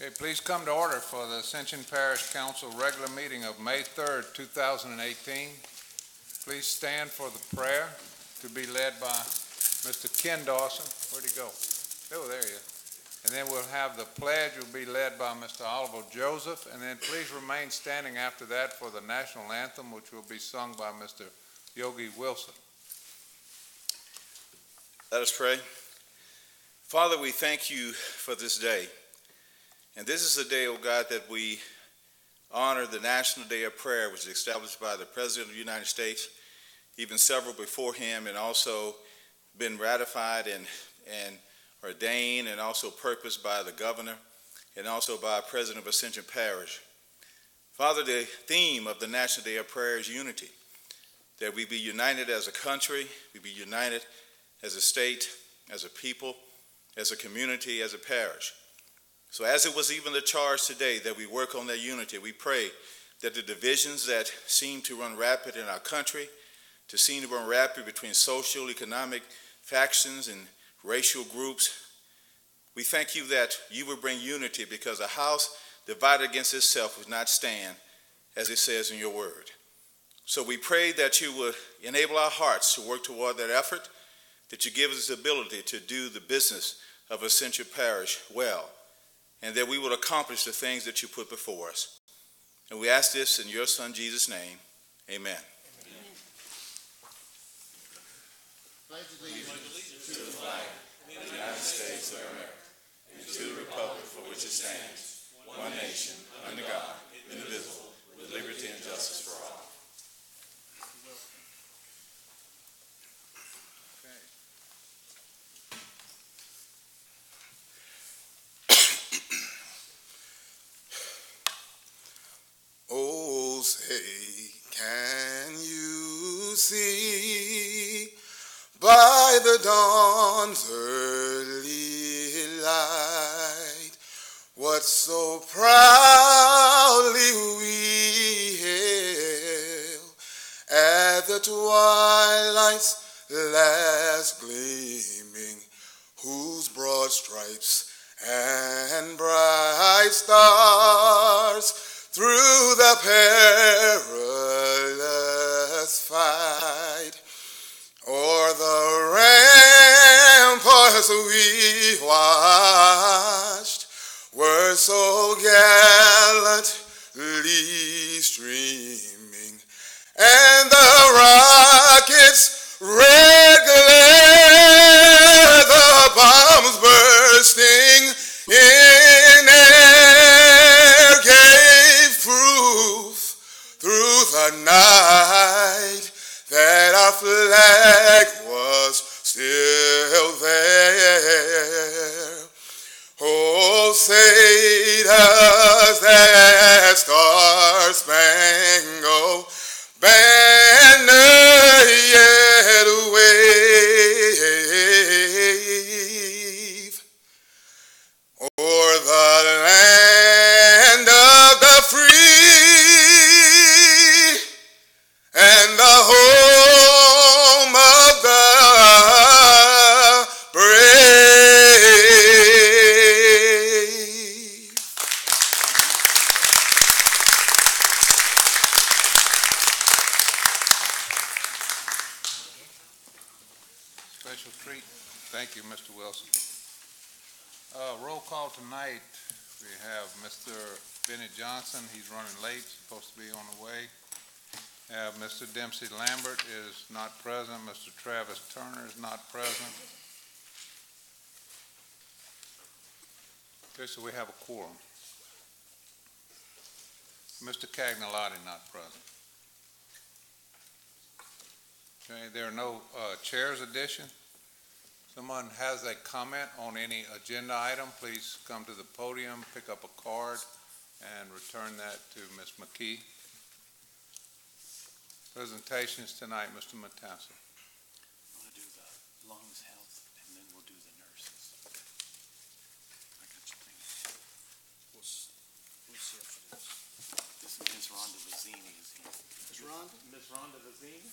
Okay, please come to order for the Ascension Parish Council regular meeting of May 3rd, 2018. Please stand for the prayer to be led by Mr. Ken Dawson. Where'd he go? Oh, there he is. And then we'll have the pledge will be led by Mr. Oliver Joseph. And then please remain standing after that for the national anthem, which will be sung by Mr. Yogi Wilson. Let us pray. Father, we thank you for this day. And this is the day, O God, that we honor the National Day of Prayer, which is established by the President of the United States, even several before him, and also been ratified and ordained and also purposed by the governor and also by President of Ascension Parish. Father, the theme of the National Day of Prayer is unity, that we be united as a country, we be united as a state, as a people, as a community, as a parish. So as it was even the charge today that we work on that unity, we pray that the divisions that seem to run rapid in our country, to seem to run rapid between social, economic factions and racial groups, we thank you that you will bring unity, because a house divided against itself will not stand, as it says in your word. So we pray that you would enable our hearts to work toward that effort, that you give us the ability to do the business of Ascension Parish well, and that we will accomplish the things that you put before us. And we ask this in your Son, Jesus' name. Amen. Pledge allegiance to the flag of the United States of America, and to the republic for which it stands, one nation, under God, indivisible, with liberty and justice for all. Oh, say, can you see by the dawn's early light what so proudly we hail at the twilight's last gleaming, whose broad stripes and bright stars through the perilous fight, o'er the ramparts we watched, were so gallantly streaming, and the rockets' red glare, the bombs bursting in air, gave proof through the night that our flag was still there. Oh, say does that star-spangled banner yet wave o'er the land of the free and the home of the brave. Special treat. Thank you, Mr. Wilson. Roll call tonight. We have Mr. Benny Johnson. He's running late, supposed to be on the way. Mr. Dempsey Lambert is not present. Mr. Travis Turner is not present. Okay, so we have a quorum. Mr. Cagnalotti not present. Okay, there are no chairs addition. Someone has a comment on any agenda item, please come to the podium, pick up a card, and return that to Ms. McKee. Presentations tonight, Mr. Matassi. I want to do the lungs health, and then we'll do the nurses. I got your thing. We'll see after this. This is Ms. Rhonda Vizzini is here. Ms. Rhonda? Ms. Rhonda Vizzini?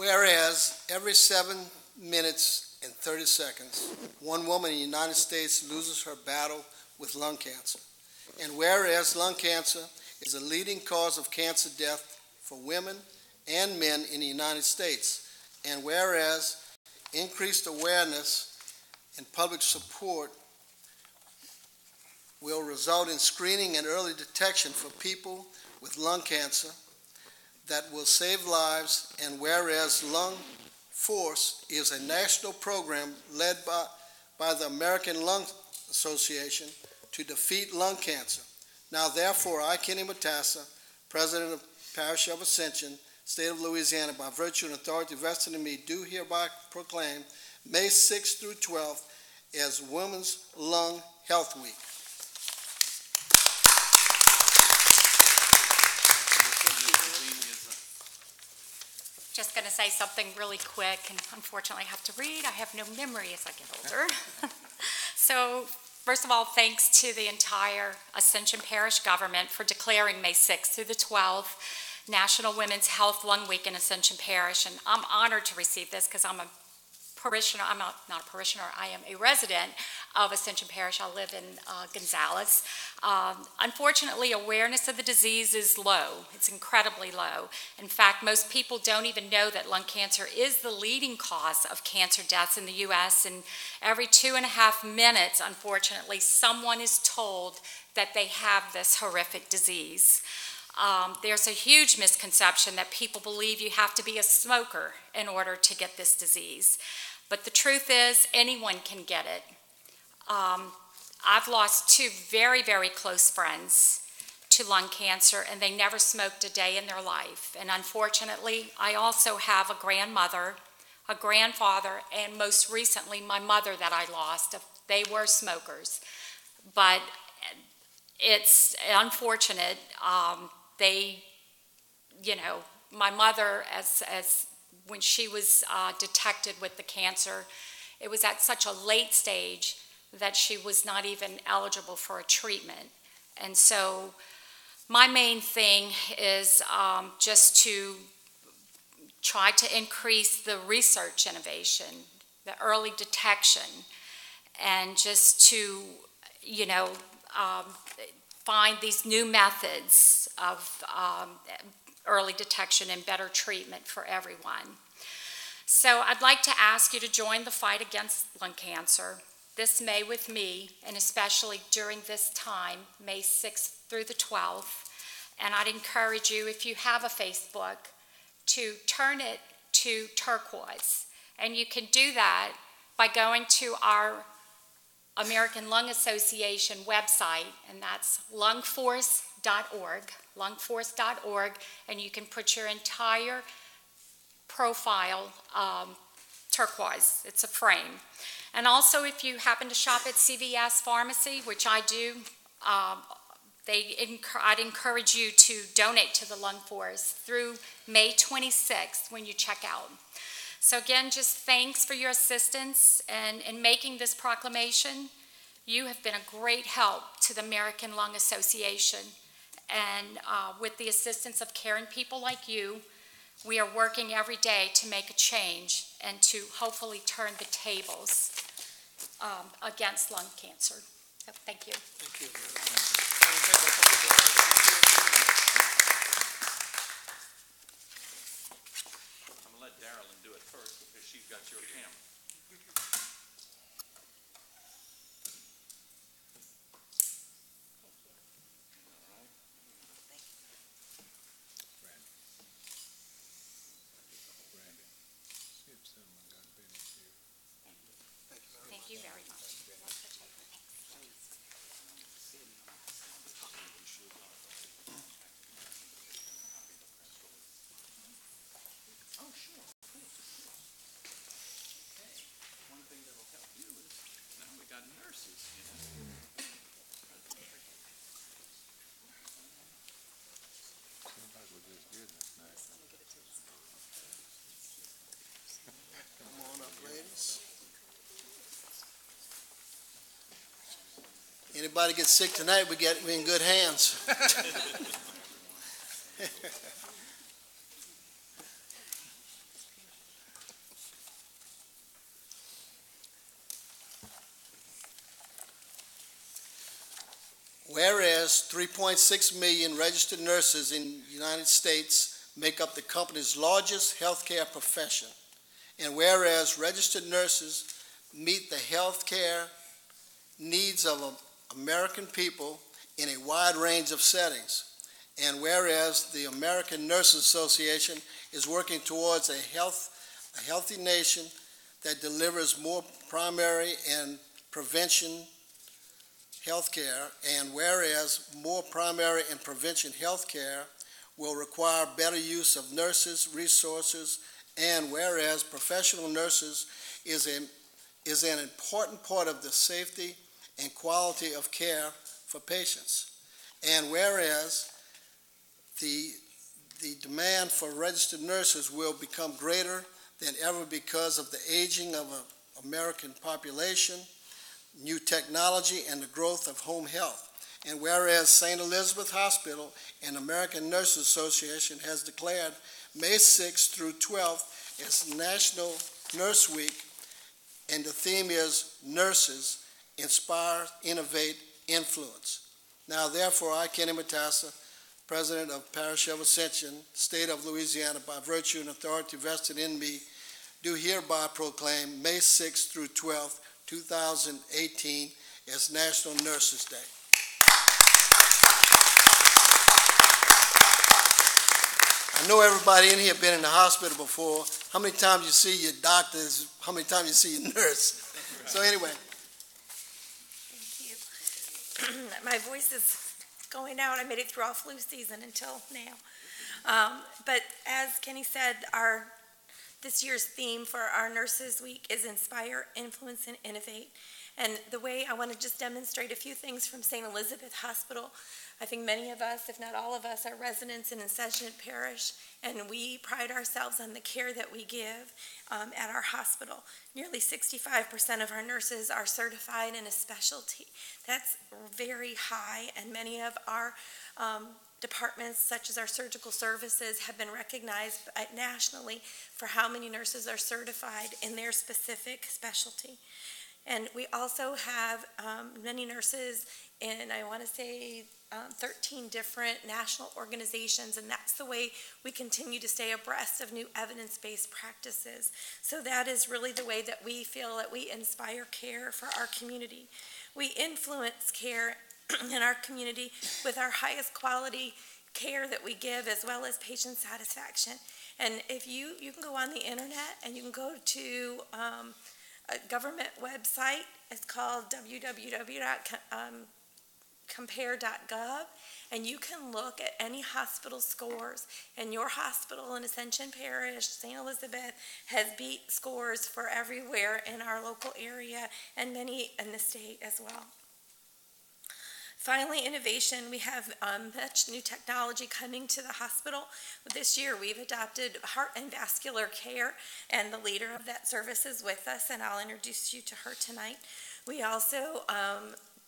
Whereas every 7 minutes and 30 seconds, one woman in the United States loses her battle with lung cancer. And whereas lung cancer is a leading cause of cancer death for women and men in the United States. And whereas increased awareness and public support will result in screening and early detection for people with lung cancer that will save lives, and whereas Lung Force is a national program led by the American Lung Association to defeat lung cancer. Now therefore, I, Kenny Matassa, President of Parish of Ascension, State of Louisiana, by virtue and authority vested in me, do hereby proclaim May 6th through 12th as Women's Lung Health Week. Just going to say something really quick, and unfortunately I have to read. I have no memory as I get older. So, first of all, thanks to the entire Ascension Parish government for declaring May 6th through the 12th National Women's Health Lung Week in Ascension Parish, and I'm honored to receive this because I'm a parishioner. I'm not a parishioner. I am a resident of Ascension Parish. I live in Gonzales. Unfortunately, awareness of the disease is low. It's incredibly low. In fact, most people don't even know that lung cancer is the leading cause of cancer deaths in the U.S., and every 2.5 minutes, unfortunately, someone is told that they have this horrific disease. There's a huge misconception that people believe you have to be a smoker in order to get this disease. But the truth is, anyone can get it. I've lost 2 very, very close friends to lung cancer, and they never smoked a day in their life. And unfortunately, I also have a grandmother, a grandfather, and most recently, my mother that I lost. They were smokers. But it's unfortunate. My mother, as when she was detected with the cancer, it was at such a late stage that she was not even eligible for a treatment. And so my main thing is just to try to increase the research innovation, the early detection, and just to, find these new methods of early detection and better treatment for everyone. So I'd like to ask you to join the fight against lung cancer this May with me, and especially during this time, May 6th through the 12th. And I'd encourage you, if you have a Facebook, to turn it to turquoise. And you can do that by going to our American Lung Association website, and that's lungforce.org, and you can put your entire profile turquoise. It's a frame. And also, if you happen to shop at CVS Pharmacy, which I do, I'd encourage you to donate to the Lung Force through May 26th when you check out. So again, just thanks for your assistance in making this proclamation. You have been a great help to the American Lung Association. And with the assistance of caring people like you, we are working every day to make a change and to hopefully turn the tables against lung cancer. So, thank you. Thank you. I'm going to let Darylyn do it first because she's got your camera. Thank you very much. Oh, sure. Cool. Okay. One thing that will help you is now we got nurses, Come on up, ladies. Anybody get sick tonight, we're in good hands. Whereas 3.6 million registered nurses in the United States make up the company's largest healthcare profession. And whereas registered nurses meet the healthcare needs of American people in a wide range of settings. And whereas the American Nurses Association is working towards a healthy nation that delivers more primary and prevention health care, and whereas more primary and prevention health care will require better use of nurses, resources, and whereas professional nurses is an important part of the safety and quality of care for patients, and whereas the demand for registered nurses will become greater than ever because of the aging of an American population, new technology, and the growth of home health. And whereas St. Elizabeth Hospital and American Nurses Association has declared May 6th through 12th as National Nurse Week, and the theme is Nurses, Inspire, Innovate, Influence. Now, therefore, I, Kenny Matassa, President of Parish of Ascension, State of Louisiana, by virtue and authority vested in me, do hereby proclaim May 6th through 12th, 2018 as National Nurses Day. I know everybody in here been in the hospital before. How many times you see your doctors, how many times you see your nurse? So anyway. Thank you. My voice is going out. I made it through all flu season until now. But as Kenny said, this year's theme for our Nurses Week is Inspire, Influence, and Innovate. And the way I want to just demonstrate a few things from St. Elizabeth Hospital. I think many of us, if not all of us, are residents in Ascension Parish, and we pride ourselves on the care that we give at our hospital. Nearly 65% of our nurses are certified in a specialty. That's very high, and many of our departments, such as our surgical services, have been recognized nationally for how many nurses are certified in their specific specialty. And we also have many nurses in, I want to say, 13 different national organizations, and that's the way we continue to stay abreast of new evidence-based practices. So that is really the way that we feel that we inspire care for our community. We influence care in our community with our highest quality care that we give, as well as patient satisfaction. And if you can go on the internet and you can go to a government website. It's called www.compare.gov, and you can look at any hospital scores, and your hospital in Ascension Parish, St. Elizabeth, has beat scores for everywhere in our local area and many in the state as well. Finally, innovation. We have much new technology coming to the hospital. This year, we've adopted heart and vascular care, and the leader of that service is with us, and I'll introduce you to her tonight. We also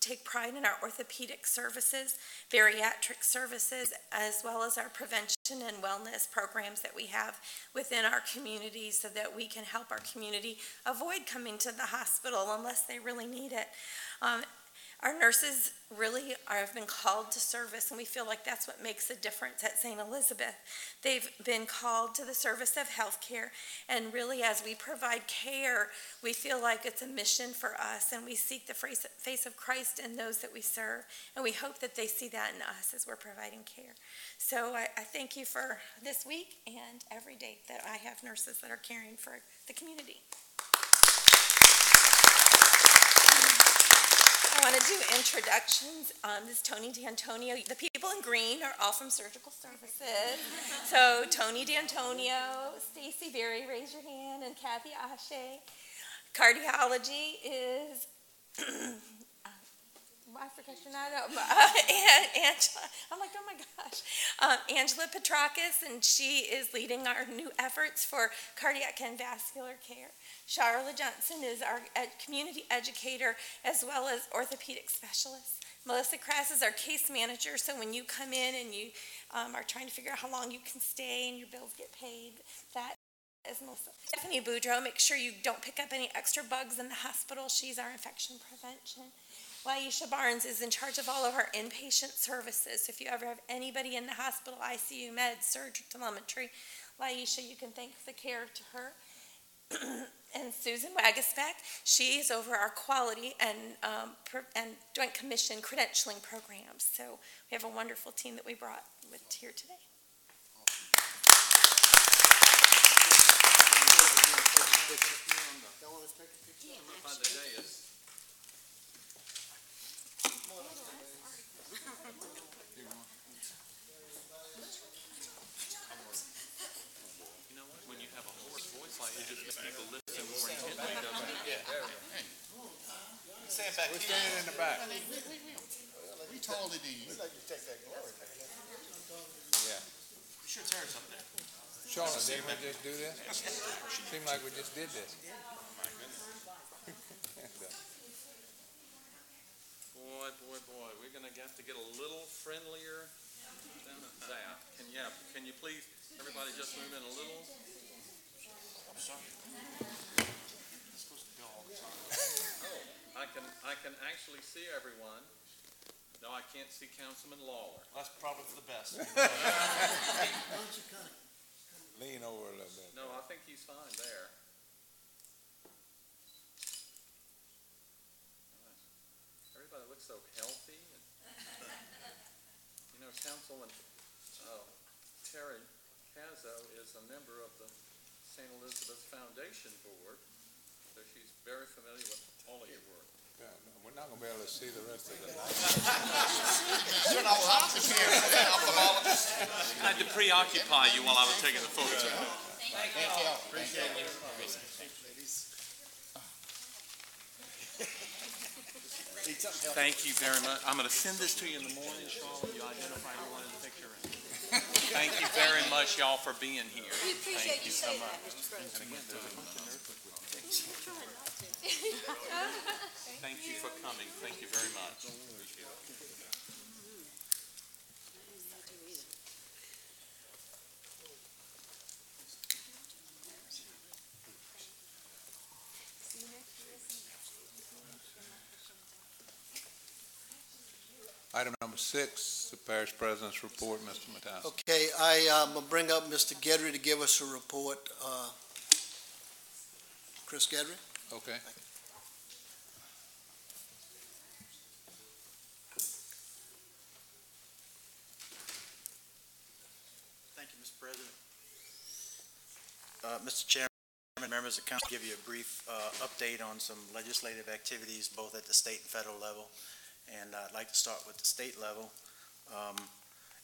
take pride in our orthopedic services, bariatric services, as well as our prevention and wellness programs that we have within our community, so that we can help our community avoid coming to the hospital unless they really need it. Our nurses really have been called to service, and we feel like that's what makes a difference at St. Elizabeth. They've been called to the service of healthcare, and really as we provide care, we feel like it's a mission for us, and we seek the face of Christ in those that we serve, and we hope that they see that in us as we're providing care. So I thank you for this week and every day that I have nurses that are caring for the community. I want to do introductions. This is Tony D'Antonio. The people in green are all from surgical services. So Tony D'Antonio, Stacy Berry, raise your hand, and Kathy Ashe. Cardiology is, I forgot your name, Angela. I'm like, oh my gosh. Angela Petrakis, and she is leading our new efforts for cardiac and vascular care. Charlotte Johnson is our community educator, as well as orthopedic specialist. Melissa Crass is our case manager, so when you come in and you are trying to figure out how long you can stay and your bills get paid, that is Melissa. Stephanie Boudreau, make sure you don't pick up any extra bugs in the hospital. She's our infection prevention. Laisha Barnes is in charge of all of our inpatient services. If you ever have anybody in the hospital, ICU, med, surgery, telemetry, Laisha, you can thank the care to her. And Susan Wagasbeck, she is over our quality and Joint Commission credentialing programs. So we have a wonderful team that we brought with here today. You know what? When you have a hoarse voice like it, just makes people listen more intently, doesn't it? Yeah. Stand back We're here. standing in the back. We totally do. Yeah. You sure it's hers up there? Shauna, didn't we just do this? Seemed like we just did this. Boy, we're gonna have to get a little friendlier than that. Can you please, everybody just move in a little? I'm sorry. It's supposed to go all the time. I can actually see everyone. No, I can't see Councilman Lawler. That's probably for the best. Lean over a little bit. No, I think he's fine there. Nice. Everybody looks so healthy. You know, Councilman Terry Cazzo is a member of the St. Elizabeth Foundation Board, so she's very familiar with all of your work. Yeah, no, we're not gonna be able to see the rest of the night. I had to preoccupy you while I was taking the photo. Thank you very much. I'm going to send this to you in the morning, Charlotte. You identify who wanted the picture. Thank you very much, y'all, for being here. We appreciate you so saying much. that, Mr. President. Thank you for coming. Thank you very much. Item number 6, the parish president's report, Mr. Matthias. Okay, I'm going to bring up Mr. Gedry to give us a report. Chris Gedry? Okay. Thank you, Mr. President. Mr. Chairman, members of council, give you a brief update on some legislative activities both at the state and federal level. And I'd like to start with the state level.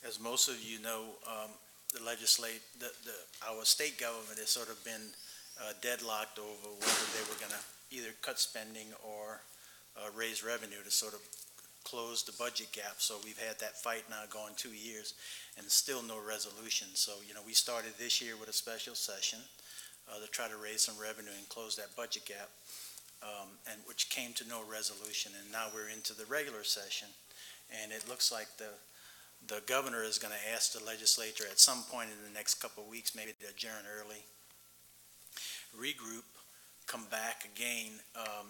As most of you know, our state government has sort of been deadlocked over whether they were going to either cut spending or raise revenue to sort of close the budget gap. So we've had that fight now going 2 years and still no resolution. So, we started this year with a special session to try to raise some revenue and close that budget gap. And which came to no resolution, and now we're into the regular session, and it looks like the governor is going to ask the legislature at some point in the next couple of weeks, maybe to adjourn early, regroup, come back again,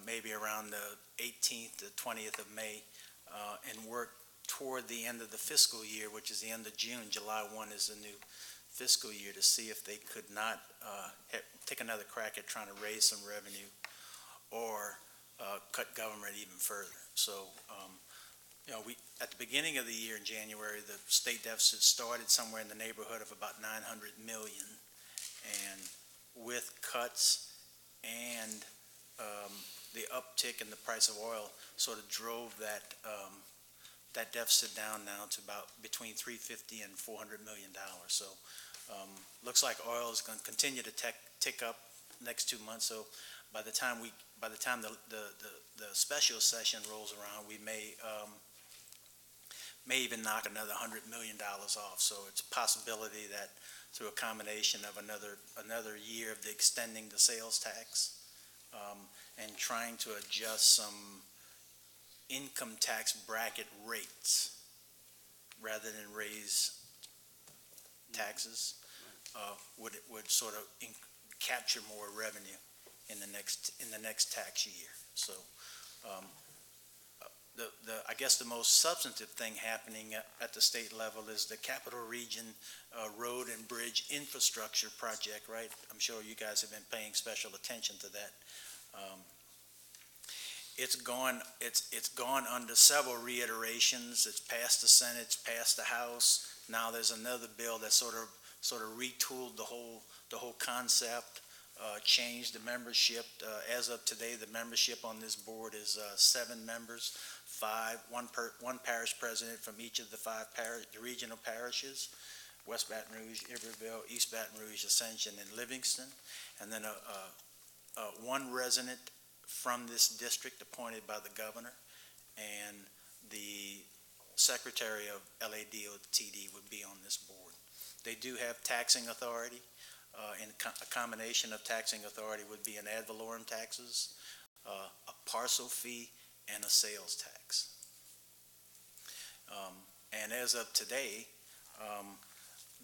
maybe around the 18th to 20th of May, and work toward the end of the fiscal year, which is the end of June. July 1 is the new fiscal year, to see if they could not take another crack at trying to raise some revenue or cut government even further. So, we at the beginning of the year in January, the state deficit started somewhere in the neighborhood of about $900 million, and with cuts and the uptick in the price of oil, sort of drove that that deficit down now to about between $350 and $400 million. So, looks like oil is going to continue to tick up next 2 months. So, by the time the special session rolls around, we may even knock another $100 million off. So it's a possibility that through a combination of another year of extending the sales tax and trying to adjust some income tax bracket rates rather than raise taxes, would sort of capture more revenue in the next tax year. So I guess the most substantive thing happening at the state level is the Capital Region Road and Bridge Infrastructure Project, right? I'm sure you guys have been paying special attention to that. It's gone under several reiterations. It's passed the Senate, it's passed the House. Now there's another bill that sort of retooled the whole concept, changed the membership. As of today, the membership on this board is 7 members, one parish president from each of the 5 regional parishes: West Baton Rouge, Iberville, East Baton Rouge, Ascension, and Livingston, and then one resident from this district appointed by the governor, and the secretary of LADOTD would be on this board. They do have taxing authority. A combination of taxing authority would be an ad valorem taxes, a parcel fee, and a sales tax. And as of today,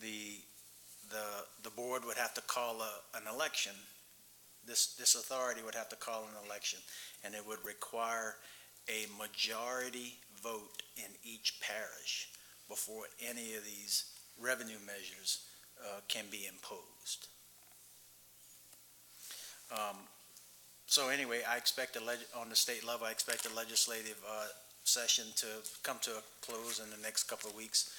the board would have to call an election. This authority would have to call an election, and it would require a majority vote in each parish before any of these revenue measures can be imposed. So anyway, I expect on the state level, I expect the legislative session to come to a close in the next couple of weeks.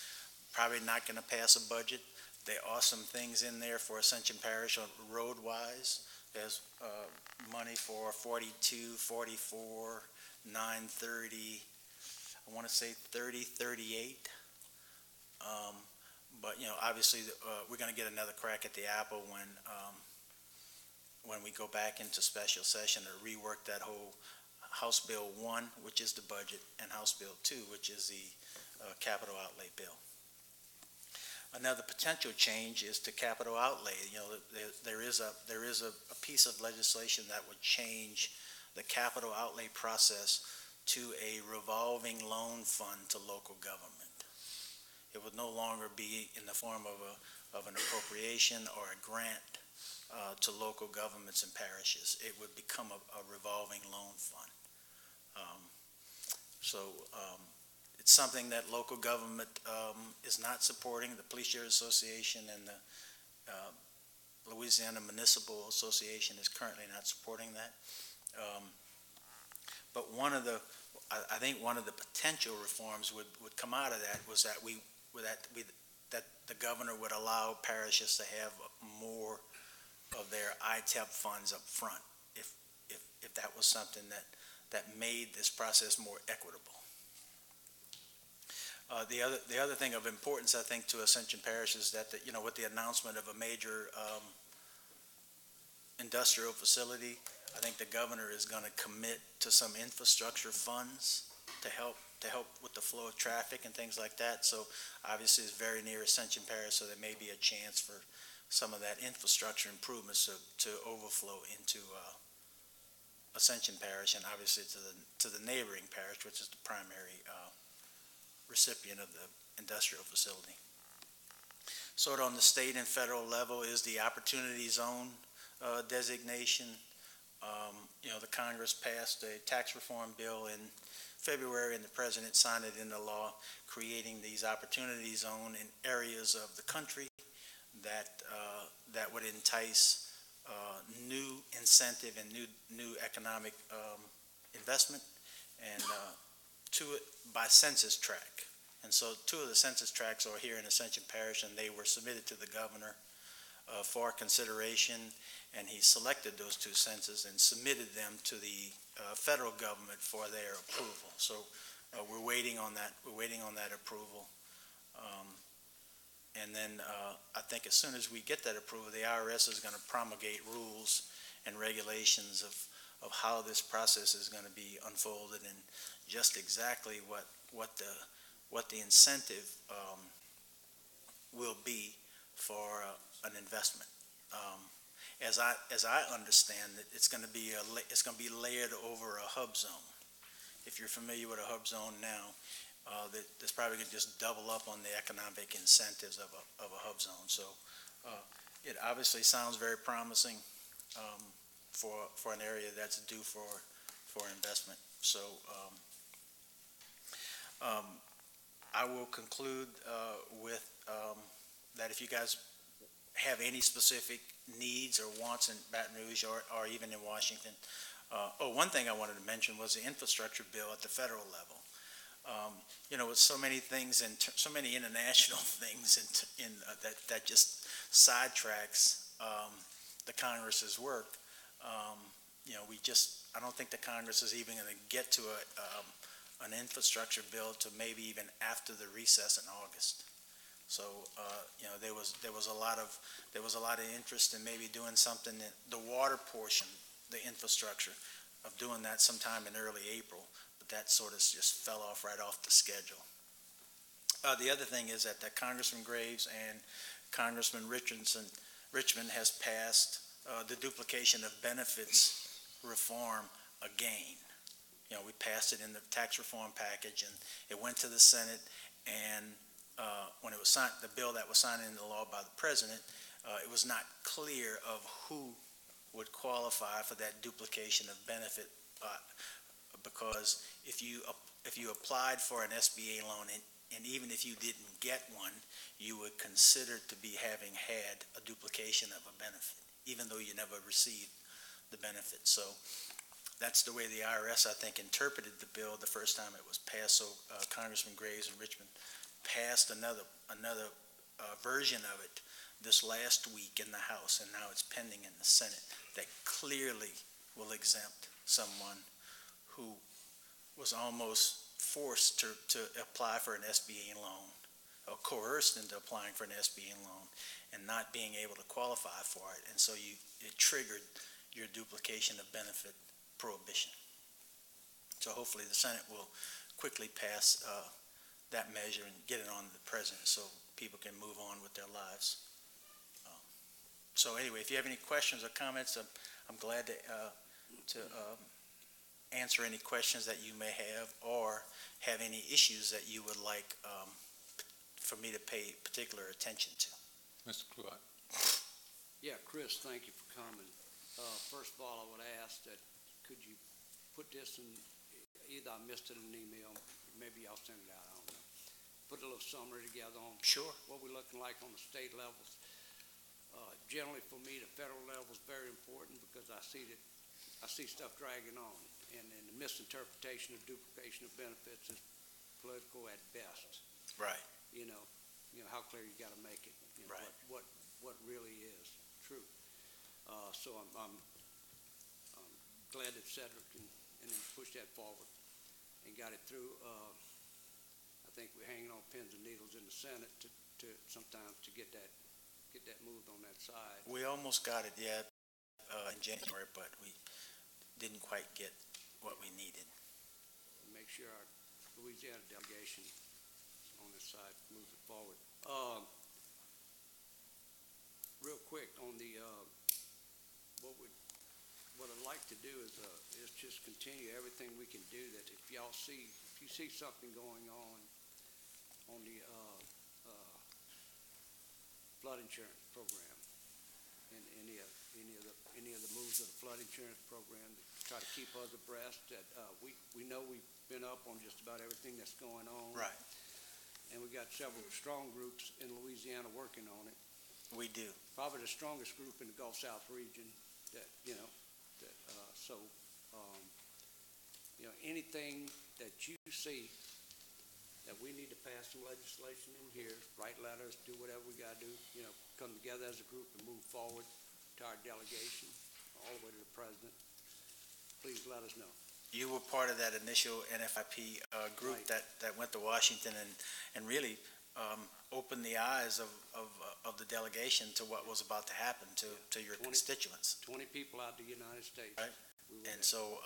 Probably not going to pass a budget. There are some things in there for Ascension Parish road-wise. There's money for 42, 44, 930, I want to say 30, 38. But, you know, obviously, we're going to get another crack at the apple when we go back into special session to rework that whole House Bill 1, which is the budget, and House Bill 2, which is the capital outlay bill. Another potential change is to capital outlay. You know, there is a piece of legislation that would change the capital outlay process to a revolving loan fund to local government. It would no longer be in the form of an appropriation or a grant to local governments and parishes. It would become a revolving loan fund. It's something that local government is not supporting. The Police Sheriff Association and the Louisiana Municipal Association is currently not supporting that. But I think one of the potential reforms would come out of that was that that the governor would allow parishes to have more of their ITEP funds up front, if that was something that made this process more equitable. The other thing of importance, I think, to Ascension Parish is that with the announcement of a major industrial facility, I think the governor is going to commit to some infrastructure funds to help with the flow of traffic and things like that. So obviously it's very near Ascension Parish, so there may be a chance for some of that infrastructure improvements to overflow into Ascension Parish, and obviously to the neighboring parish, which is the primary recipient of the industrial facility. Sort of on the state and federal level is the Opportunity Zone designation. The Congress passed a tax reform bill in February, and the President signed it into law, creating these Opportunity Zone in areas of the country that would entice new incentive and new economic investment, and by census tract. And so 2 of the census tracts are here in Ascension Parish, and they were submitted to the governor for consideration, and he selected those 2 census and submitted them to the federal government for their approval. So we're waiting on that. We're waiting on that approval. And then I think as soon as we get that approval, the IRS is going to promulgate rules and regulations of how this process is going to be unfolded, and just exactly what the incentive will be for an investment. As I understand it, it's going to be layered over a hub zone. If you're familiar with a hub zone now, that's probably going to just double up on the economic incentives of a hub zone. So it obviously sounds very promising for an area that's due for investment. So I will conclude with that if you guys have any specific needs or wants in Baton Rouge or even in Washington. One thing I wanted to mention was the infrastructure bill at the federal level. With so many things and so many international things that just sidetracks the Congress's work. I don't think the Congress is even going to get to an infrastructure bill to maybe even after the recess in August. So there was a lot of interest in maybe doing something in the water portion, the infrastructure, of doing that sometime in early April, but that sort of just fell off right off the schedule. The other thing is that Congressman Graves and Congressman Richmond has passed the duplication of benefits reform again. We passed it in the tax reform package, and it went to the Senate, and when it was signed, the bill that was signed into law by the president, it was not clear of who would qualify for that duplication of benefit, because if you applied for an SBA loan and even if you didn't get one, you would consider to be having had a duplication of a benefit, even though you never received the benefit. So that's the way the IRS, I think, interpreted the bill the first time it was passed. So Congressman Graves and Richmond passed another version of it this last week in the House, and now it's pending in the Senate, that clearly will exempt someone who was almost forced to apply for an SBA loan or coerced into applying for an SBA loan and not being able to qualify for it. And so it triggered your duplication of benefit prohibition. So hopefully the Senate will quickly pass that measure and get it on the president so people can move on with their lives. So anyway, if you have any questions or comments, I'm glad to answer any questions that you may have or have any issues that you would like for me to pay particular attention to. Mr. Cluett. Yeah, Chris, thank you for coming. First of all, I would ask that could you put this in, either I missed it in an email, maybe I'll send it out, I don't know. Put a little summary together on Sure. what we're looking like on the state levels. Generally, for me, the federal level is very important because I see stuff dragging on, and the misinterpretation of duplication of benefits is political at best. Right. You know how clear you got to make it. Right. What really is true. So I'm glad that Cedric and then pushed that forward and got it through. I think we're hanging on pins and needles in the Senate to sometimes to get that moved on that side. We almost got it, in January, but we didn't quite get what we needed. Make sure our Louisiana delegation on this side moves it forward. Real quick on the what I'd like to do is just continue everything we can do. That if you see something going on the flood insurance program and any of the moves of the flood insurance program, to try to keep us abreast. That we know we've been up on just about everything that's going on. Right. And we got several strong groups in Louisiana working on it. We do. Probably the strongest group in the Gulf South region. Anything that you see that we need to pass some legislation in here, write letters, do whatever we got to do, come together as a group and move forward to our delegation, all the way to the president. Please let us know. You were part of that initial NFIP group Right. that went to Washington and really opened the eyes of the delegation to what was about to happen to your 20 constituents. 20 people out the United States. Right. We were And there. so,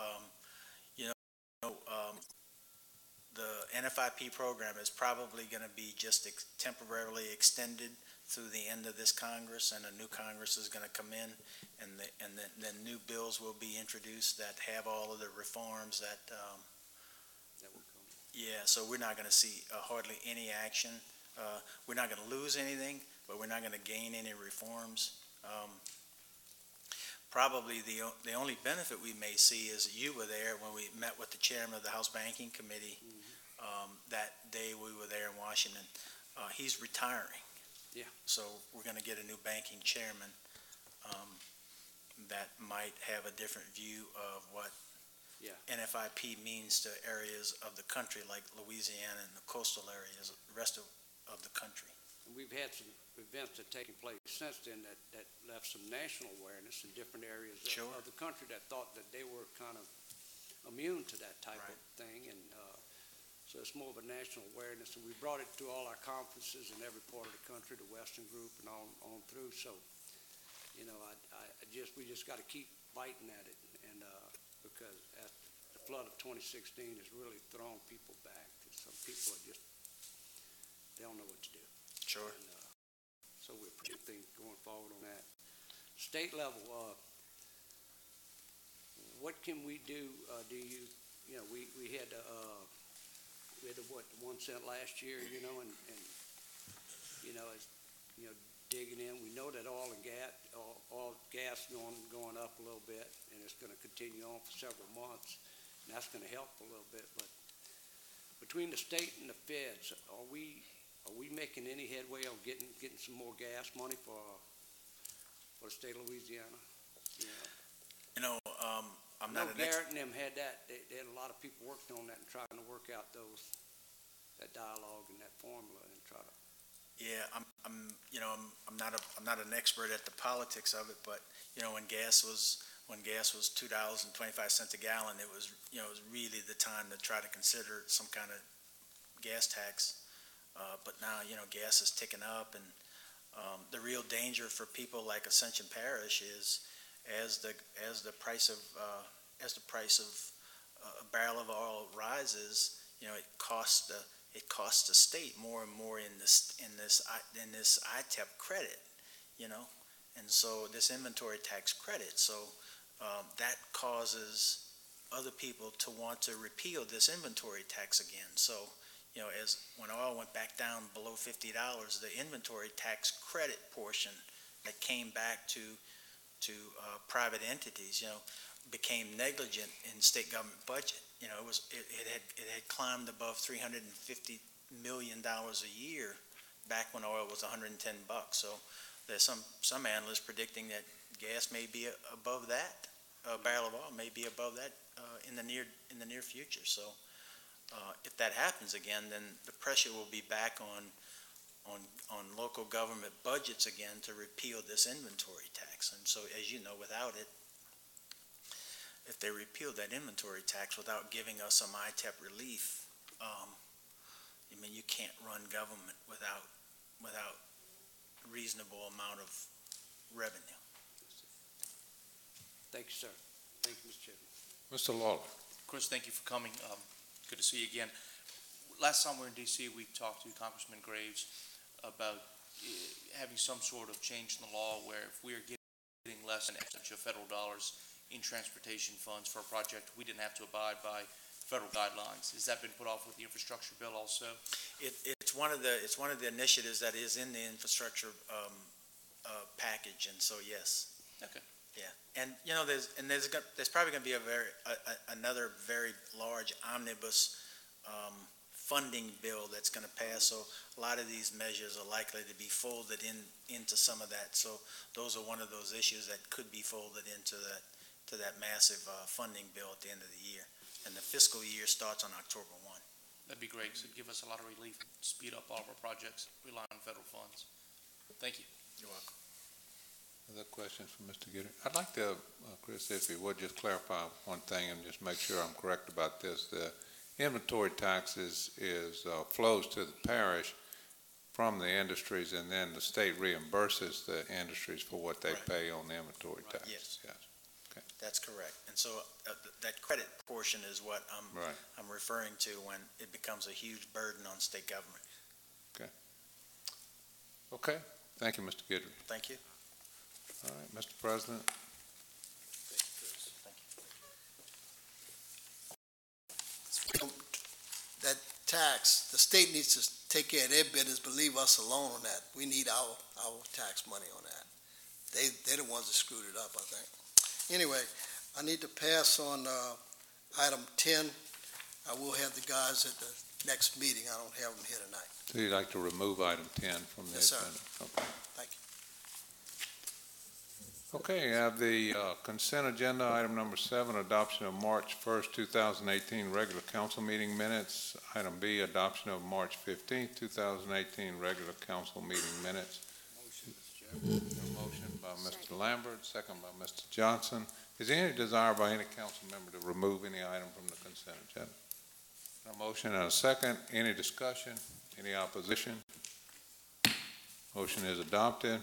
the NFIP program is probably going to be just temporarily extended through the end of this Congress, and a new Congress is going to come in, and then new bills will be introduced that have all of the reforms that That will come. yeah, so we're not going to see hardly any action. We're not going to lose anything, but we're not going to gain any reforms. Probably the only benefit we may see is that you were there when we met with the chairman of the House Banking Committee, that Washington. He's retiring. Yeah. So we're going to get a new banking chairman that might have a different view of what Yeah. NFIP means to areas of the country like Louisiana and the coastal areas, the rest of the country. And we've had some events that have taken place since then that left some national awareness in different areas Sure. of the country that thought that they were kind of immune to that type Right. of thing. And so it's more of a national awareness. And we brought it to all our conferences in every part of the country, the Western group and on through. So, you know, we just got to keep biting at it. And because the flood of 2016 has really thrown people back. Some people are just, they don't know what to do. Sure. And, so we're pretty things going forward on that. State level, what can we do? You know, we had what, 1 cent last year, you know, and you know, it's, you know, digging in. We know that oil gas going up a little bit, and it's going to continue on for several months, and that's going to help a little bit. But between the state and the feds, are we making any headway on getting some more gas money for the state of Louisiana? You know, I'm not an Garrett and them had that. They had a lot of people working on that and trying to work out that dialogue and that formula and try to. Yeah, I'm not an expert at the politics of it, but you know, when gas was $2.25 a gallon, it was really the time to try to consider some kind of gas tax. But now, you know, gas is ticking up, and the real danger for people like Ascension Parish is as the price of a barrel of oil rises, you know, it costs the state more and more in this ITEP credit, you know, and so this inventory tax credit. So that causes other people to want to repeal this inventory tax again. So, you know, when oil went back down below $50, the inventory tax credit portion that came back to private entities, you know, became negligent in state government budget. You know, it had climbed above $350 million a year back when oil was $110. So there's some analysts predicting that gas may be above that. A barrel of oil may be above that in the near future. So if that happens again, then the pressure will be back on local government budgets again to repeal this inventory tax. And so, as you know, without it, if they repeal that inventory tax without giving us some ITEP relief, I mean, you can't run government without reasonable amount of revenue. Thank you, sir. Thank you, Mr. Chairman. Mr. Lawler. Chris, thank you for coming. Good to see you again. Last time we were in D.C., we talked to Congressman Graves about having some sort of change in the law where if we are getting less than of federal dollars in transportation funds for a project, we didn't have to abide by federal guidelines. Has that been put off with the infrastructure bill also? It's one of the initiatives that is in the infrastructure package, and so yes. Okay. Yeah, and you know, there's probably going to be another very large omnibus funding bill that's going to pass. So a lot of these measures are likely to be folded into some of that. So those are one of those issues that could be folded into that massive funding bill at the end of the year. And the fiscal year starts on October 1. That'd be great, because it'd give us a lot of relief, speed up all of our projects, rely on federal funds. Thank you. You're welcome. Other questions for Mr. Gitter? I'd like to, Chris, if you would just clarify one thing and just make sure I'm correct about this. The inventory tax flows to the parish from the industries, and then the state reimburses the industries for what they pay on the inventory tax. Yes. Okay. That's correct. And so that credit portion is what I'm referring to when it becomes a huge burden on state government. Okay. Thank you, Mr. Guidry. Thank you. All right, Mr. President. That tax, the state needs to take care of their business, but leave us alone on that. We need our tax money on that. They're the ones that screwed it up, I think. Anyway, I need to pass on item 10. I will have the guys at the next meeting. I don't have them here tonight. So you'd like to remove item 10 from the Yes, sir. agenda? Okay. Thank you. Okay, you have the consent agenda, item number 7, adoption of March 1st, 2018 regular council meeting minutes. Item B, adoption of March 15th, 2018 regular council meeting minutes. Motion, Mr. Chairman. A motion by Mr. Lambert, second by Mr. Johnson. Is there any desire by any council member to remove any item from the consent agenda? A motion and a second. Any discussion? Any opposition? Motion is adopted.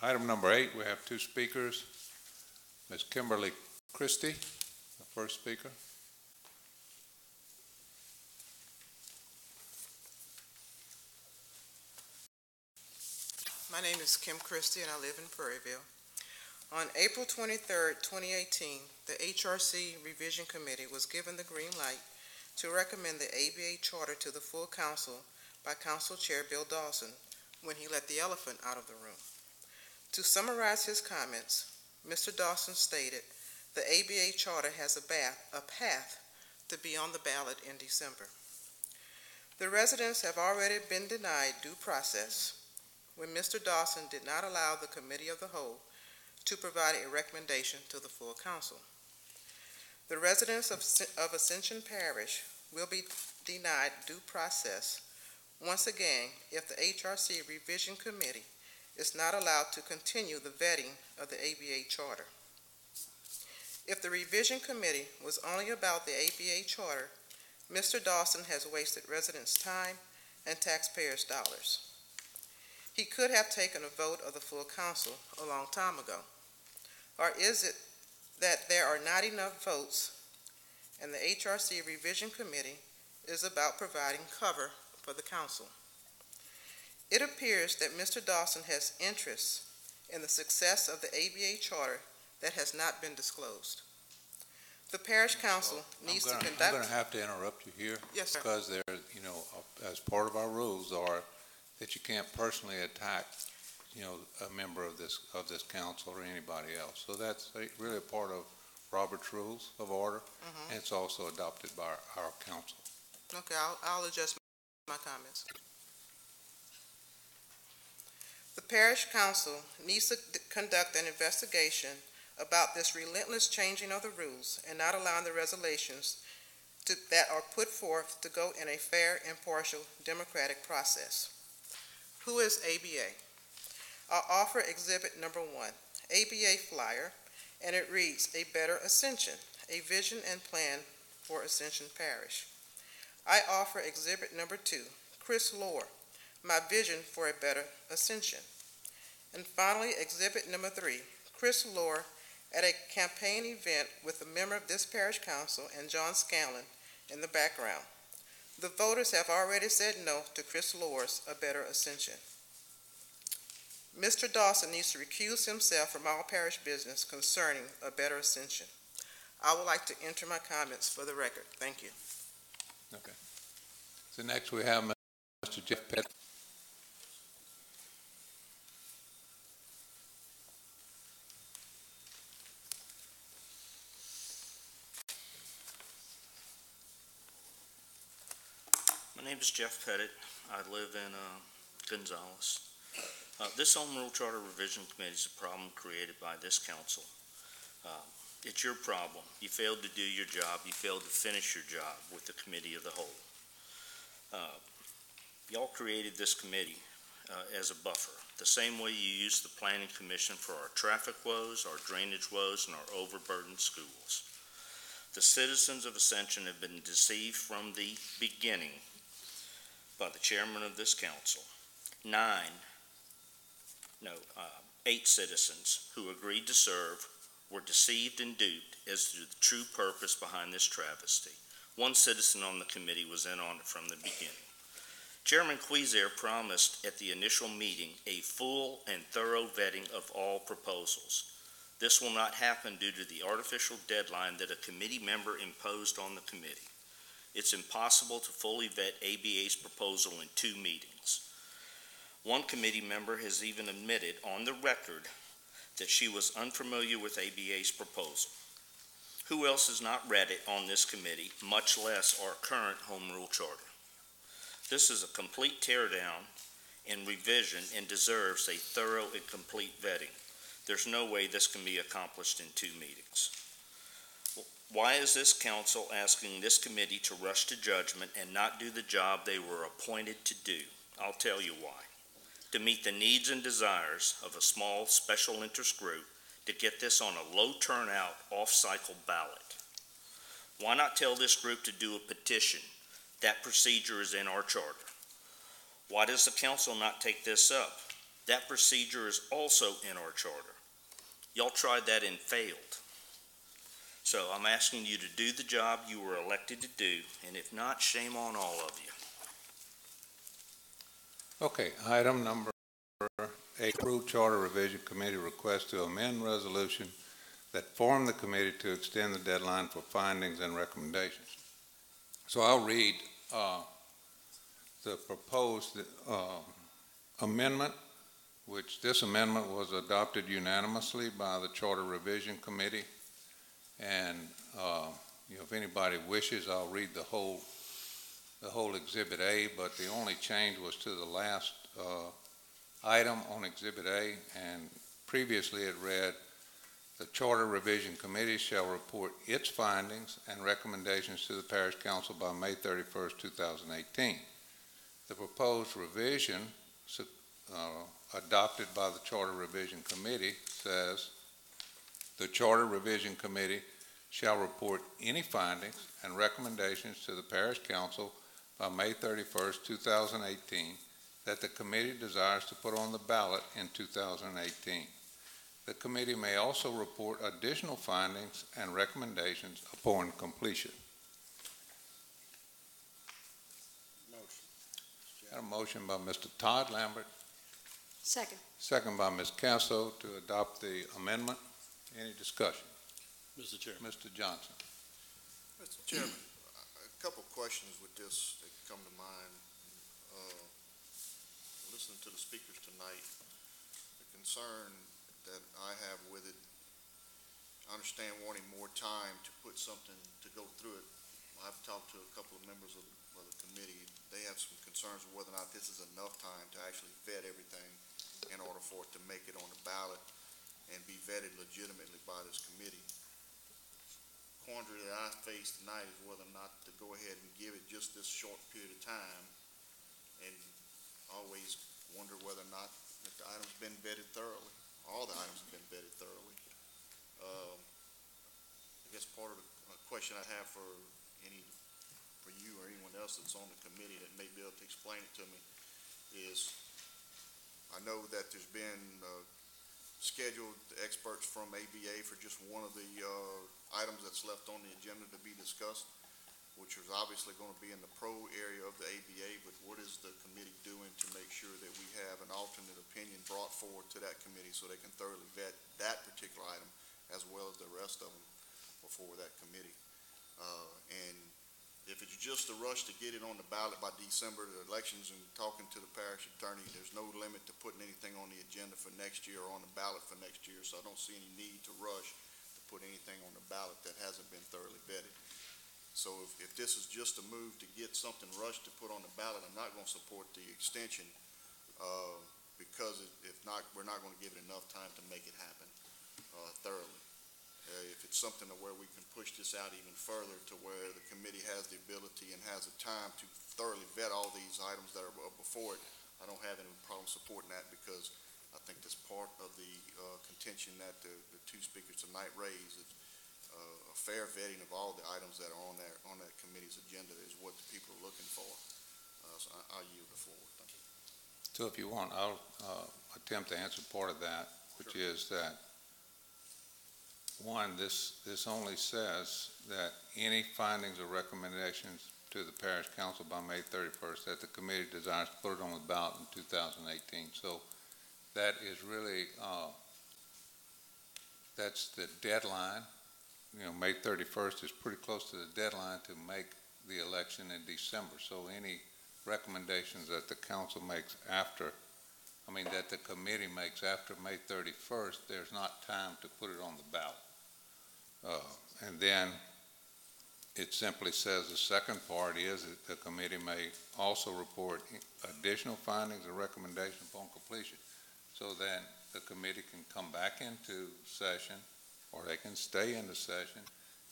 Item number 8, we have 2 speakers. Ms. Kimberly Christie, the first speaker. My name is Kim Christie and I live in Prairieville. On April 23rd, 2018, the HRC Revision Committee was given the green light to recommend the ABA Charter to the full council by Council Chair Bill Dawson when he let the elephant out of the room. To summarize his comments, Mr. Dawson stated the ABA Charter has a path to be on the ballot in December. The residents have already been denied due process when Mr. Dawson did not allow the Committee of the Whole to provide a recommendation to the full council. The residents of Ascension Parish will be denied due process once again if the HRC Revision Committee is not allowed to continue the vetting of the ABA Charter. If the Revision Committee was only about the ABA Charter, Mr. Dawson has wasted residents' time and taxpayers' dollars. He could have taken a vote of the full council a long time ago. Or is it that there are not enough votes and the HRC Revision Committee is about providing cover for the council? It appears that Mr. Dawson has interest in the success of the ABA Charter that has not been disclosed. The parish council needs to conduct... I'm going to have to interrupt you here. Yes, sir. Because there, you know, as part of our rules are that you can't personally attack, you know, a member of this council or anybody else. So that's really a part of Robert's Rules of Order, and it's also adopted by our council. Okay, I'll adjust my comments. The parish council needs to conduct an investigation about this relentless changing of the rules and not allowing the resolutions that are put forth to go in a fair, impartial, democratic process. Who is ABA? I'll offer exhibit number 1, ABA flyer, and it reads, A Better Ascension, a vision and plan for Ascension Parish. I offer exhibit number 2, Chris Lohr, my vision for a better ascension. And finally, exhibit number 3, Chris Lohr at a campaign event with a member of this parish council and John Scanlon in the background. The voters have already said no to Chris Lohr's A Better Ascension. Mr. Dawson needs to recuse himself from all parish business concerning A Better Ascension. I would like to enter my comments for the record. Thank you. Okay. So next we have Mr. Jeff Pettit. My name is Jeff Pettit. I live in Gonzales. This Home Rule Charter Revision Committee is a problem created by this council. It's your problem. You failed to do your job. You failed to finish your job with the Committee of the Whole. Y'all created this committee as a buffer, the same way you used the Planning Commission for our traffic woes, our drainage woes, and our overburdened schools. The citizens of Ascension have been deceived from the beginning by the chairman of this council. 8 citizens who agreed to serve were deceived and duped as to the true purpose behind this travesty. 1 citizen on the committee was in on it from the beginning. Chairman Cuiser promised at the initial meeting a full and thorough vetting of all proposals. This will not happen due to the artificial deadline that a committee member imposed on the committee. It's impossible to fully vet ABA's proposal in 2 meetings. 1 committee member has even admitted on the record that she was unfamiliar with ABA's proposal. Who else has not read it on this committee, much less our current Home Rule Charter? This is a complete teardown and revision and deserves a thorough and complete vetting. There's no way this can be accomplished in 2 meetings. Why is this council asking this committee to rush to judgment and not do the job they were appointed to do? I'll tell you why. To meet the needs and desires of a small special interest group to get this on a low turnout off-cycle ballot. Why not tell this group to do a petition? That procedure is in our charter. Why does the council not take this up? That procedure is also in our charter. Y'all tried that and failed. So I'm asking you to do the job you were elected to do, and if not, shame on all of you. Okay, item number 8, approved Charter Revision Committee request to amend resolution that formed the committee to extend the deadline for findings and recommendations. So I'll read the proposed amendment, which this amendment was adopted unanimously by the Charter Revision Committee. And if anybody wishes, I'll read the whole Exhibit A, but the only change was to the last item on Exhibit A, and previously it read, the Charter Revision Committee shall report its findings and recommendations to the Parish Council by May 31st, 2018. The proposed revision adopted by the Charter Revision Committee says, the Charter Revision Committee shall report any findings and recommendations to the Parish Council by May 31st, 2018, that the committee desires to put on the ballot in 2018. The committee may also report additional findings and recommendations upon completion. Motion. Got a motion by Mr. Todd Lambert. Second. Second by Ms. Casso to adopt the amendment. Any discussion? Mr. Chairman. Mr. Johnson. Mr. Chairman, a couple of questions with this that come to mind. Listening to the speakers tonight, the concern that I have with it, I understand wanting more time to put something, to go through it. I've talked to a couple of members of the committee. They have some concerns of whether or not this is enough time to actually vet everything in order for it to make it on the ballot and be vetted legitimately by this committee. Quandary that I face tonight is whether or not to go ahead and give it just this short period of time, and always wonder whether or not if the item's been vetted thoroughly. All the items have been vetted thoroughly. I guess part of the question I have for you or anyone else that's on the committee that may be able to explain it to me is, I know that there's been scheduled experts from ABA for just one of the items that's left on the agenda to be discussed, which is obviously going to be in the pro area of the ABA, but what is the committee doing to make sure that we have an alternate opinion brought forward to that committee so they can thoroughly vet that particular item as well as the rest of them before that committee? And if it's just a rush to get it on the ballot by December, the elections, and talking to the parish attorney, there's no limit to putting anything on the agenda for next year or on the ballot for next year, so I don't see any need to rush to put anything on the ballot that hasn't been thoroughly vetted. So if this is just a move to get something rushed to put on the ballot, I'm not going to support the extension because if not, we're not going to give it enough time to make it happen thoroughly. If it's something to where we can push this out even further to where the committee has the ability and has the time to thoroughly vet all these items that are before it, I don't have any problem supporting that, because I think that's part of the contention that the two speakers tonight raised. A fair vetting of all the items that are on that committee's agenda is what the people are looking for. So I'll yield the floor. Thank you. So if you want, I'll attempt to answer part of that, which is that, one, this only says that any findings or recommendations to the Parish Council by May 31st that the committee desires to put it on the ballot in 2018. So that is really, that's the deadline. May 31st is pretty close to the deadline to make the election in December. So any recommendations that the council makes that the committee makes after May 31st, there's not time to put it on the ballot. And then it simply says the second part is that the committee may also report additional findings or recommendations upon completion. So then the committee can come back into session, or they can stay in the session,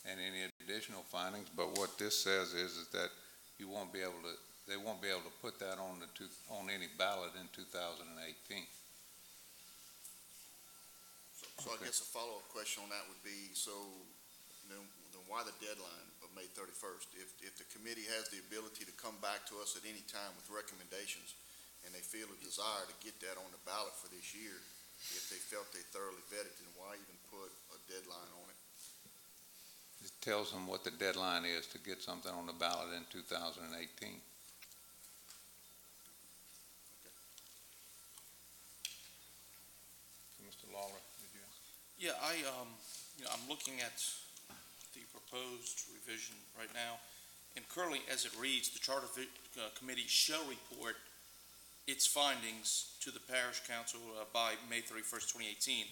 and any additional findings. But what this says is that you won't be able to, they won't be able to put that on any ballot in 2018. So I guess a follow-up question on that would be, so then why the deadline of May 31st? If the committee has the ability to come back to us at any time with recommendations, and they feel a desire to get that on the ballot for this year, if they felt they thoroughly vetted, then why even put a deadline on it? It tells them what the deadline is to get something on the ballot in 2018. Mr. Lawler, did you? Yeah, I'm looking at the proposed revision right now, and currently, as it reads, the Charter Committee shall report its findings to the Parish Council by May 31st, 2018.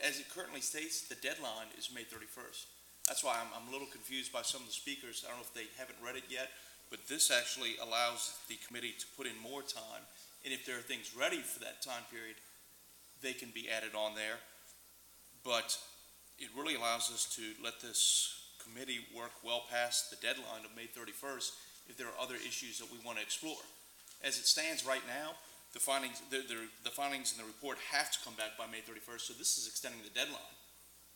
As it currently states, the deadline is May 31st. That's why I'm a little confused by some of the speakers. I don't know if they haven't read it yet, but this actually allows the committee to put in more time, and if there are things ready for that time period, they can be added on there. But it really allows us to let this committee work well past the deadline of May 31st if there are other issues that we want to explore. As it stands right now, the findings in the report have to come back by May 31st, so this is extending the deadline.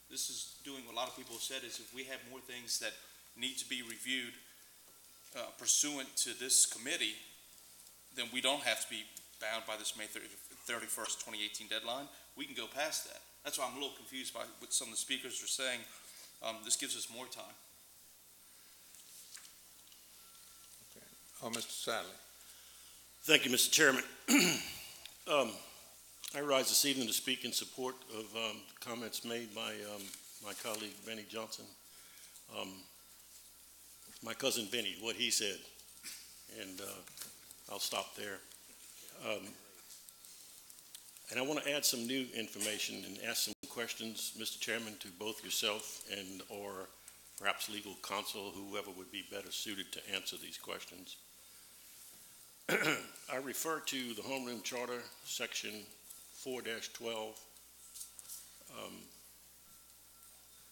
This is doing what a lot of people have said is if we have more things that need to be reviewed pursuant to this committee, then we don't have to be bound by this May 31st, 2018 deadline. We can go past that. That's why I'm a little confused by what some of the speakers are saying. This gives us more time. Okay. Oh, Mr. Sadley. Thank you, Mr. Chairman. I rise this evening to speak in support of comments made by my colleague, Benny Johnson. My cousin Benny, what he said, and I'll stop there. And I want to add some new information and ask some questions, Mr. Chairman, to both yourself and or perhaps legal counsel, whoever would be better suited to answer these questions. I refer to the Homeroom Charter, Section 4-12,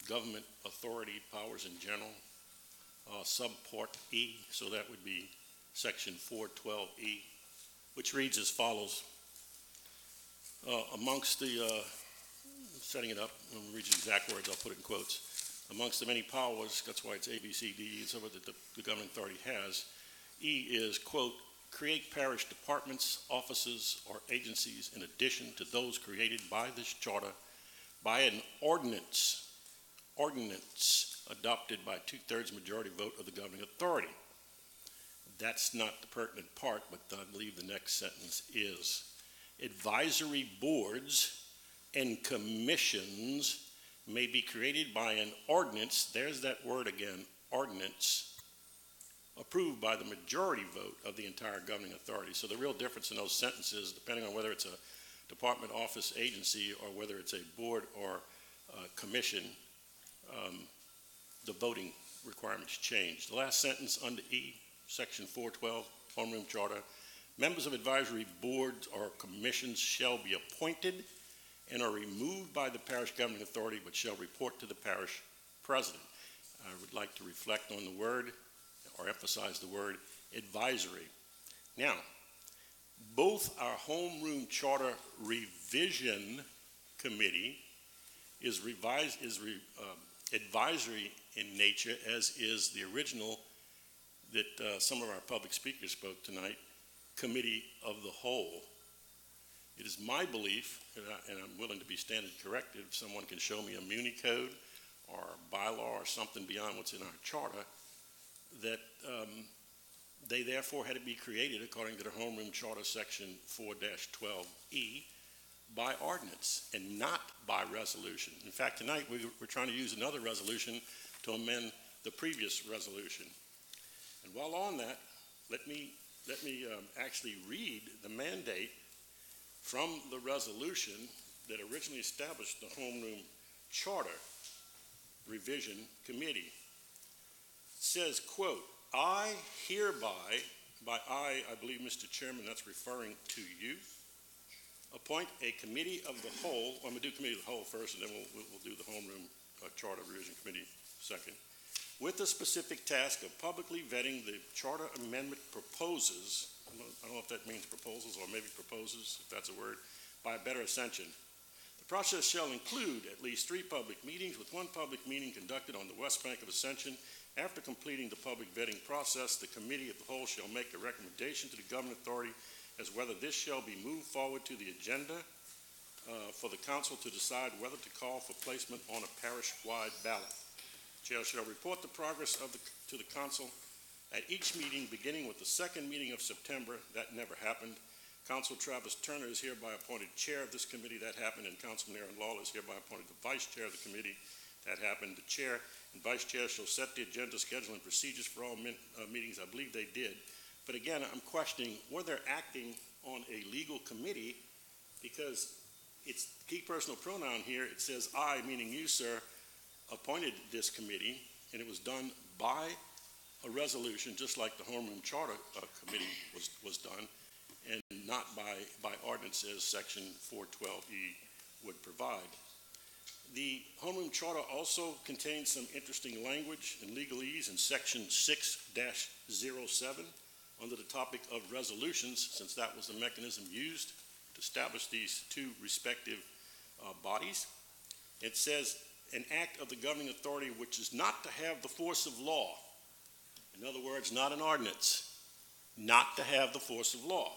Government Authority Powers in General, Subpart E, so that would be Section 412E, which reads as follows. Amongst the, setting it up, when we read the exact words, I'll put it in quotes. Amongst the many powers, that's why it's A, B, C, D, and so on that the government authority has, E is, quote, create parish departments, offices, or agencies in addition to those created by this charter by an ordinance adopted by 2/3 majority vote of the governing authority. That's not the pertinent part, but I believe the next sentence is. Advisory boards and commissions may be created by an ordinance, there's that word again, ordinance, approved by the majority vote of the entire governing authority. So the real difference in those sentences, depending on whether it's a department, office, agency, or whether it's a board or commission, the voting requirements change. The last sentence under E, Section 412, Homeroom Charter, members of advisory boards or commissions shall be appointed and are removed by the parish governing authority, but shall report to the parish president. I would like to reflect on the word, or emphasize the word, advisory. Now, both our Homeroom Charter Revision Committee is advisory in nature, as is the original that some of our public speakers spoke tonight, Committee of the Whole. It is my belief, and I'm willing to be standard corrected, if someone can show me a muni code or a bylaw or something beyond what's in our charter, that they therefore had to be created according to the Homeroom Charter Section 4-12E by ordinance and not by resolution. In fact, tonight we're trying to use another resolution to amend the previous resolution. And while on that, let me actually read the mandate from the resolution that originally established the Homeroom Charter Revision Committee. says, quote, I hereby, by I believe, Mr. Chairman, that's referring to you, appoint a committee of the whole. I'm going to do committee of the whole first, and then we'll do the homeroom charter revision committee second, with the specific task of publicly vetting the charter amendment proposals. I don't know if that means proposals or maybe proposes, if that's a word, by a better Ascension. The process shall include at least 3 public meetings, with 1 public meeting conducted on the west bank of Ascension. After completing the public vetting process, the committee of the whole shall make a recommendation to the governing authority as whether this shall be moved forward to the agenda for the council to decide whether to call for placement on a parish-wide ballot. The chair shall report the progress to the council at each meeting, beginning with the 2nd meeting of September. That never happened. Council Travis Turner is hereby appointed chair of this committee. That happened. And Councilman Aaron Lawler is hereby appointed the vice chair of the committee. That happened. The chair and vice chair shall set the agenda, schedule, and procedures for all meetings. I believe they did. But again, I'm questioning whether they're acting on a legal committee, because it's key personal pronoun here. It says I, meaning you, sir, appointed this committee, and it was done by a resolution, just like the homeroom charter committee was done, and not by ordinance as section 412E would provide. The homeroom charter also contains some interesting language and legalese in section 6-07 under the topic of resolutions, since that was the mechanism used to establish these 2 respective bodies. It says an act of the governing authority which is not to have the force of law. In other words, not an ordinance, not to have the force of law,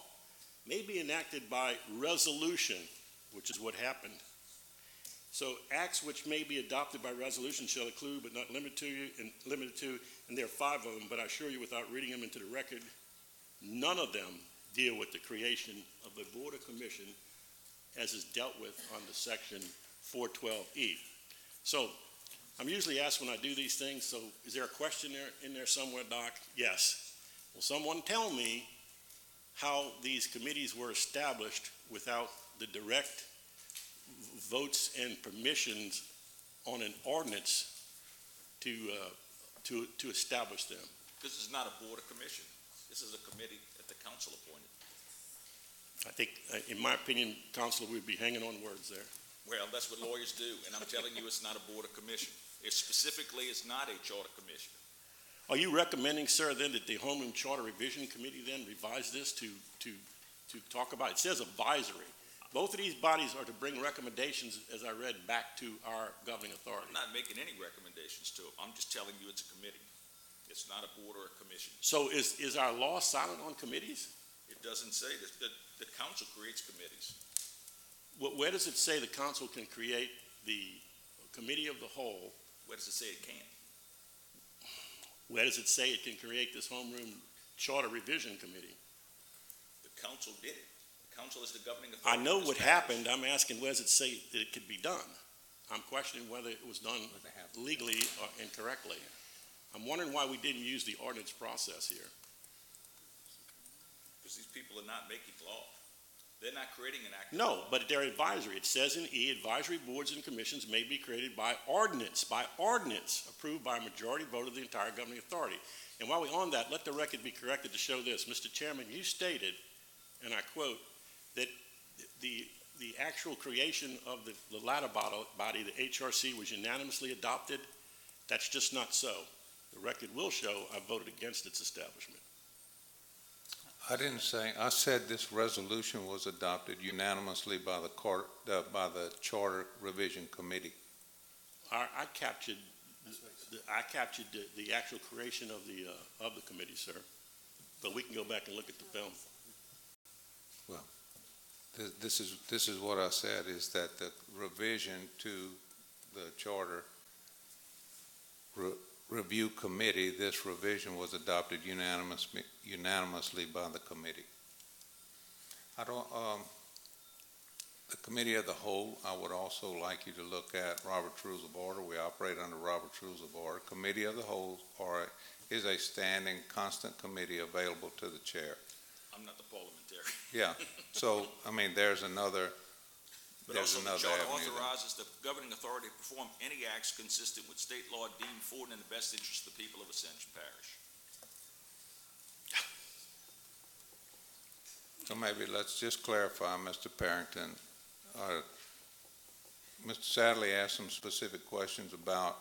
may be enacted by resolution, which is what happened. So acts which may be adopted by resolution shall include, but not limited to, and there are 5 of them, but I assure you, without reading them into the record, none of them deal with the creation of the Board of Commission as is dealt with under section 412E. So I'm usually asked when I do these things, so is there a question in there somewhere, Doc? Yes. Will someone tell me how these committees were established without the direct votes and permissions on an ordinance to establish them? This is not a board of commission. This is a committee that the council appointed. I think, in my opinion, Counselor, we'd be hanging on words there. Well, that's what lawyers do, and I'm telling you it's not a board of commission. It specifically is not a charter commission. Are you recommending, sir, then that the Homeroom Charter Revision Committee then revise this to talk about? It says advisory. Both of these bodies are to bring recommendations, as I read, back to our governing authority. I'm not making any recommendations to them. I'm just telling you it's a committee. It's not a board or a commission. So is our law silent on committees? It doesn't say that. The council creates committees. Where does it say the council can create the committee of the whole? Where does it say it can't? Where does it say it can create this Homeroom Charter Revision Committee? The council did it. The council is the governing authority. I know what happened. I'm asking, where does it say that it could be done? I'm questioning whether it was done legally or incorrectly. I'm wondering why we didn't use the ordinance process here. Because these people are not making law. They're not creating an act. No, but they're advisory. It says in E, advisory boards and commissions may be created by ordinance, approved by a majority vote of the entire governing authority. And while we're on that, let the record be corrected to show this. Mr. Chairman, you stated, and I quote, that the actual creation of the latter body, the HRC, was unanimously adopted. That's just not so. The record will show I voted against its establishment. I didn't say, I said this resolution was adopted unanimously by the Charter Revision Committee. I captured the actual creation of the committee, sir. But we can go back and look at the film. Well, this is what I said, is that the revision to the Charter Review Committee, this revision was adopted unanimously by the committee. The committee of the whole, I would also like you to look at Robert's Rules of Order. We operate under Robert's Rules of Order. Committee of the whole is a standing, constant committee available to the chair. I'm not the parliamentarian. Yeah. So, I mean, there's another But there's also the another charter avenue there. authorizes the governing authority to perform any acts consistent with state law deemed for and in the best interest of the people of Ascension Parish. So maybe let's just clarify, Mr. Parrington. Mr. Sadley asked some specific questions about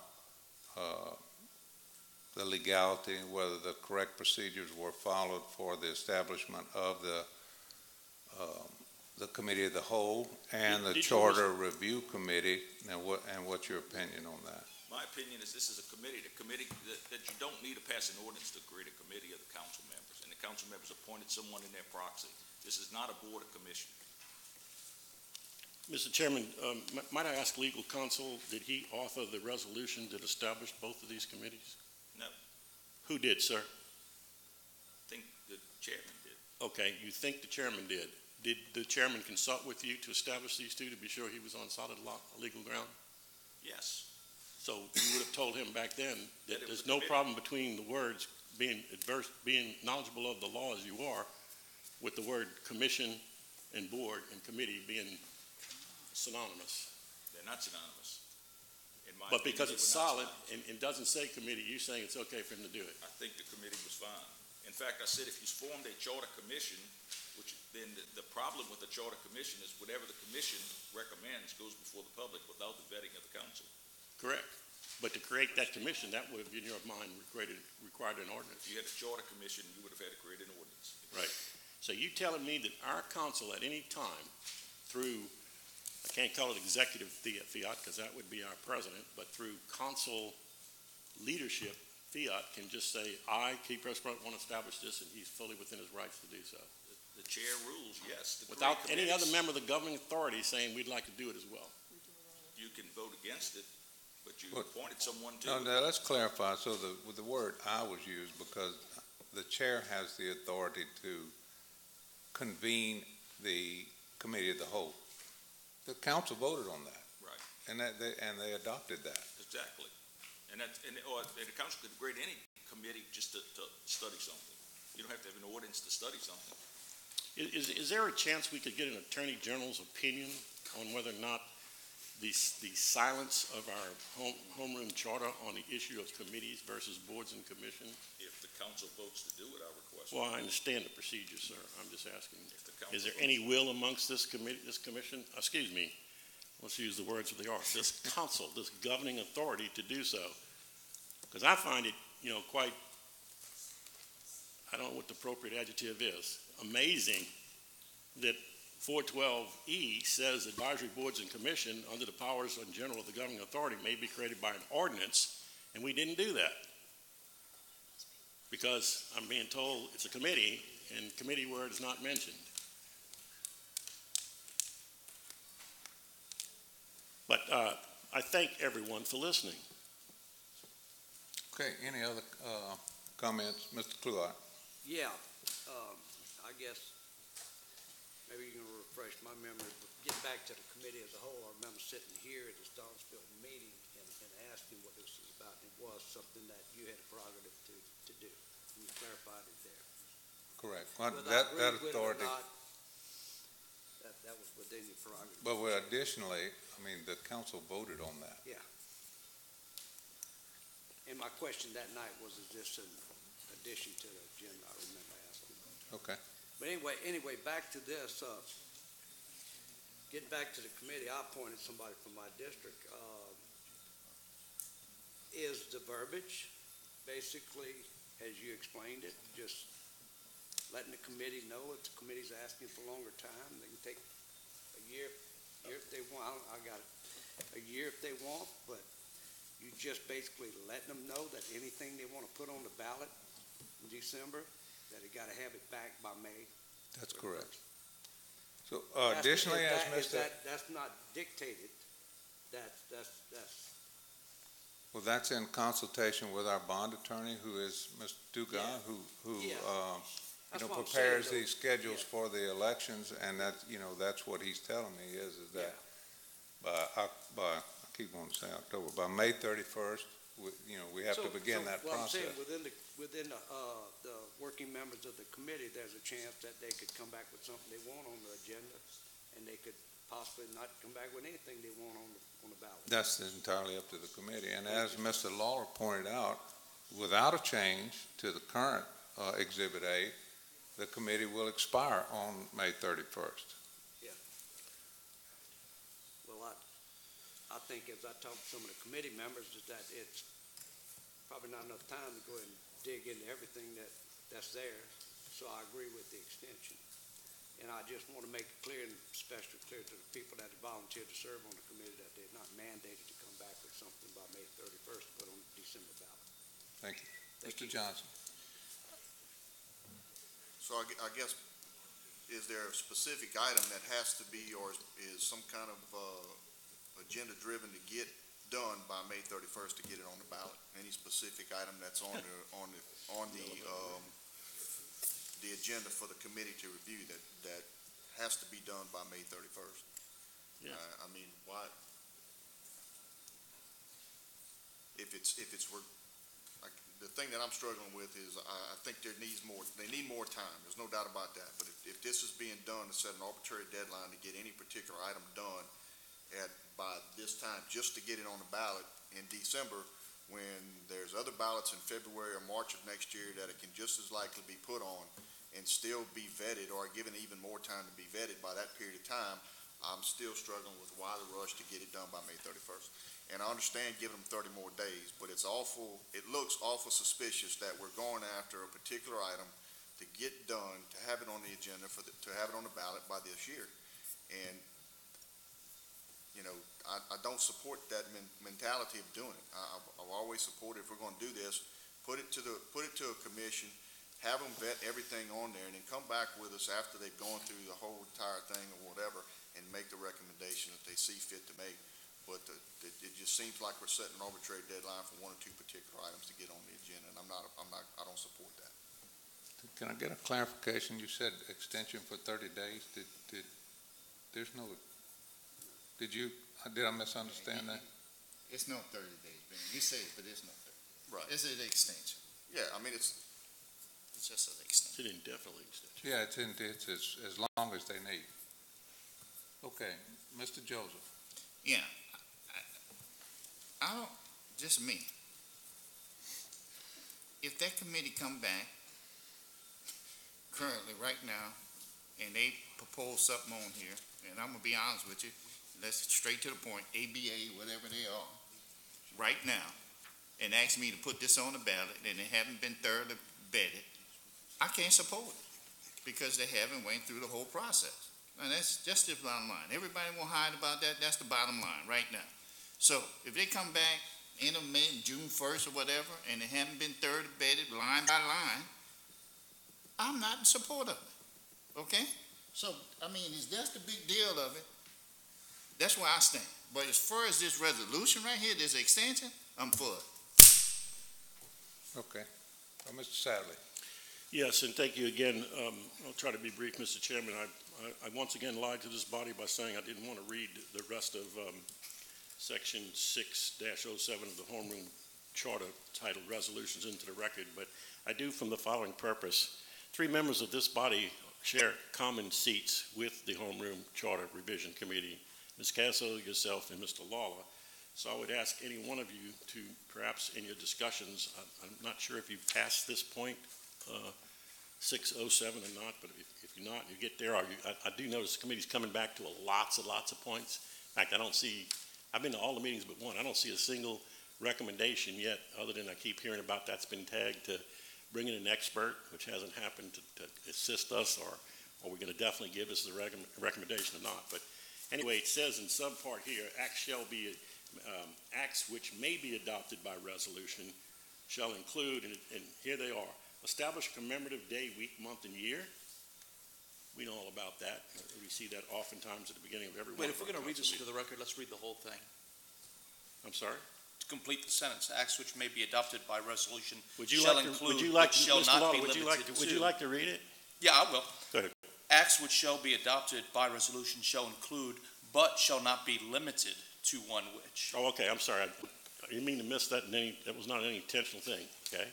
the legality, whether the correct procedures were followed for the establishment of the Committee of the Whole and the Charter Review Committee, and what's your opinion on that? My opinion is this is a committee, that you don't need to pass an ordinance to create a committee of the council members, and the council members appointed someone in their proxy. This is not a board of commission. Mr. Chairman, might I ask legal counsel, did he author the resolution that established both of these committees? No. Who did, sir? I think the chairman did. Okay, you think the chairman did. Did the chairman consult with you to establish these two to be sure he was on solid legal ground? Yes. So you would have told him back then that there's no committee. problem between the words being knowledgeable of the law as you are, with the word commission and board and committee being synonymous. They're not synonymous. But because it's solid and doesn't say committee, you're saying it's okay for him to do it? I think the committee was fine. In fact, I said if you formed a charter commission, which then the problem with the charter commission is whatever the commission recommends goes before the public without the vetting of the council. Correct. But to create that commission, that would have, in your mind, required an ordinance. If you had a charter commission, you would have had to create an ordinance. Right. So you telling me that our council at any time through, I can't call it executive fiat because that would be our president, but through council leadership fiat can just say, I, Key President, want to establish this, and he's fully within his rights to do so. The chair rules, yes. Without any other member of the governing authority saying we'd like to do it as well. You can vote against it, but you appointed someone to. Now, let's clarify. So with the word "I" was used because the chair has the authority to convene the Committee of the Whole. The council voted on that. Right. And they adopted that. Exactly. Or the council could create any committee just to study something. You don't have to have an ordinance to study something. Is there a chance we could get an attorney general's opinion on whether or not the silence of our homeroom charter on the issue of committees versus boards and commissions? If the council votes to do it, I'll request. Well, I understand the procedure, sir. I'm just asking. If Is there any will amongst this commission, excuse me, let's use the words of the art, this council, this governing authority to do so? Because I find it, quite, I don't know what the appropriate adjective is, amazing that 412E says advisory boards and commission under the powers in general of the governing authority may be created by an ordinance, and we didn't do that. Because I'm being told it's a committee, and committee word is not mentioned. But I thank everyone for listening. Okay, any other comments? Mr. Cluart? Yeah, I guess maybe you can refresh my memory, but get back to the committee as a whole. I remember sitting here at the Starksville meeting and asking what this is about. It was something that you had a prerogative to do. You clarified it there. Correct. Whether That I agreed with it or authority. not, that was within your prerogative. But additionally, the council voted on that. Yeah. And my question that night was, is this an addition to the agenda? I remember asking. Okay. But anyway, back to this, getting back to the committee, I appointed somebody from my district. Is the verbiage basically, as you explained it, just letting the committee know if the committee's asking for longer time, they can take a year if they want, I got it, a year if they want, but you just basically letting them know that anything they want to put on the ballot in December, that they got to have it back by May. That's correct. So additionally, as Mr. That's not dictated. Well, that's in consultation with our bond attorney, who is Mr. Dugan, who prepares these schedules for the elections, and that's what he's telling me is that by I keep on saying October, by May 31st, we have to begin that process. I'm saying within the working members of the committee, there's a chance that they could come back with something they want on the agenda, and they could possibly not come back with anything they want on the ballot. That's entirely up to the committee. And as Mr. Lawler pointed out, without a change to the current Exhibit A, the committee will expire on May 31st. Well, I think as I talk to some of the committee members, is that it's probably not enough time to go ahead and dig into everything that's there. So I agree with the extension. And I just want to make it clear, and especially clear to the people that volunteered to serve on the committee, that they're not mandated to come back with something by May 31st to put on the December ballot. Thank you. Mr. Johnson. So I guess, is there a specific item that has to be, or is some kind of agenda driven to get done by May 31st to get it on the ballot? Any specific item that's on the agenda for the committee to review that has to be done by May 31st? Yeah. I mean, why? If it's the thing that I'm struggling with is I think they need more time. There's no doubt about that. But if this is being done to set an arbitrary deadline to get any particular item done by this time, just to get it on the ballot in December, when there's other ballots in February or March of next year that it can just as likely be put on and still be vetted, or given even more time to be vetted by that period of time, I'm still struggling with why the rush to get it done by May 31st. And I understand giving them 30 more days, but it looks awful suspicious that we're going after a particular item to get done, to have it on the agenda, to have it on the ballot by this year. And, I don't support that mentality of doing it. I've always supported, if we're going to do this, put it to a commission, have them vet everything on there, and then come back with us after they've gone through the whole entire thing or whatever, and make the recommendation that they see fit to make. But it just seems like we're setting an arbitrary deadline for one or two particular items to get on the agenda, and I don't support that. Can I get a clarification? You said extension for 30 days. Did I misunderstand that? It's no 30 days, Ben. You say it, but it's no 30. Right. It's an extension. Yeah, I mean, it's just an extension. It's an indefinite extension. Yeah, it's as long as they need. Okay, Mr. Joseph. Yeah. I don't, just me. If that committee come back currently right now and they propose something on here, and I'm gonna be honest with you, let's straight to the point, ABA, whatever they are, right now, and ask me to put this on the ballot and they haven't been thoroughly vetted, I can't support it because they haven't went through the whole process. And that's just the bottom line. Everybody won't hide about that. That's the bottom line right now. So if they come back end of May, June 1st or whatever, and they haven't been thoroughly vetted line by line, I'm not in support of it. Okay? So, I mean, that's the big deal of it. That's where I stand. But as far as this resolution right here, this extension, I'm for it. Okay. Mr. Sadley. Yes, and thank you again. I'll try to be brief, Mr. Chairman. I once again lied to this body by saying I didn't want to read the rest of Section 6-07 of the Homeroom Charter titled Resolutions into the record, but I do from the following purpose. 3 members of this body share common seats with the Homeroom Charter Revision Committee, Ms. Casso, yourself, and Mr. Lawler. So I would ask any one of you to perhaps in your discussions, I'm not sure if you've passed this point, 607 or not, but if you're not, you get there. I do notice the committee's coming back to lots and lots of points. In fact, I've been to all the meetings but one. I don't see a single recommendation yet, other than I keep hearing about that's been tagged to bring in an expert, which hasn't happened, to assist us, or are we going to definitely give us the recommendation or not. But anyway, it says in subpart here, acts which may be adopted by resolution shall include, and here they are, establish a commemorative day, week, month, and year. We know all about that. We see that oftentimes at the beginning of every one. Wait, if we're going to read this to the record, let's read the whole thing. I'm sorry? To complete the sentence, acts which may be adopted by resolution Would you shall like include, to, but shall Mr. not Lawler, be would limited to. Would you like to read it? Yeah, I will. Go ahead. Acts which shall be adopted by resolution shall include, but shall not be limited to one which. Oh, okay, I'm sorry. I didn't mean to miss that. That was not any intentional thing, okay?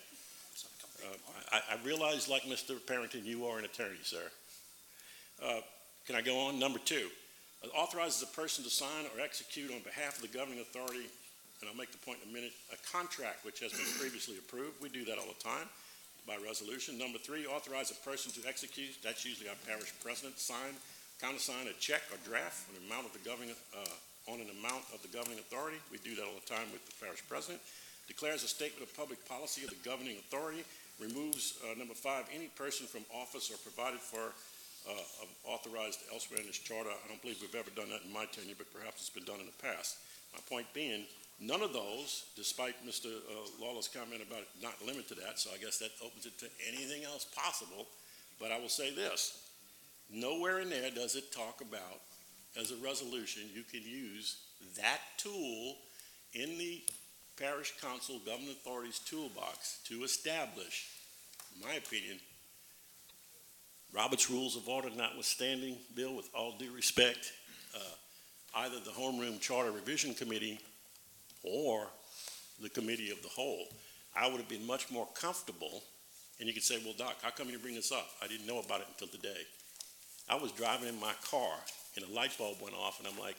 I realize, like Mr. Parrington, you are an attorney, sir. Can I go on? Number 2, authorizes a person to sign or execute on behalf of the governing authority, and I'll make the point in a minute, a contract which has been previously approved. We do that all the time by resolution. Number 3, authorize a person to execute, that's usually our parish president, countersign a check or draft on an amount of the governing authority. We do that all the time with the parish president. Declares a statement of public policy of the governing authority. Removes, number 5, any person from office or provided for authorized elsewhere in this charter. I don't believe we've ever done that in my tenure, but perhaps it's been done in the past. My point being, none of those, despite Mr. Lawler's comment about it not limited to that, so I guess that opens it to anything else possible. But I will say this, nowhere in there does it talk about, as a resolution, you can use that tool in the parish council governing authority's toolbox to establish, in my opinion, Robert's Rules of Order notwithstanding, Bill, with all due respect, either the Homeroom Charter Revision Committee or the Committee of the Whole. I would have been much more comfortable, and you could say, well, Doc, how come you bring this up? I didn't know about it until today. I was driving in my car, and a light bulb went off, and I'm like,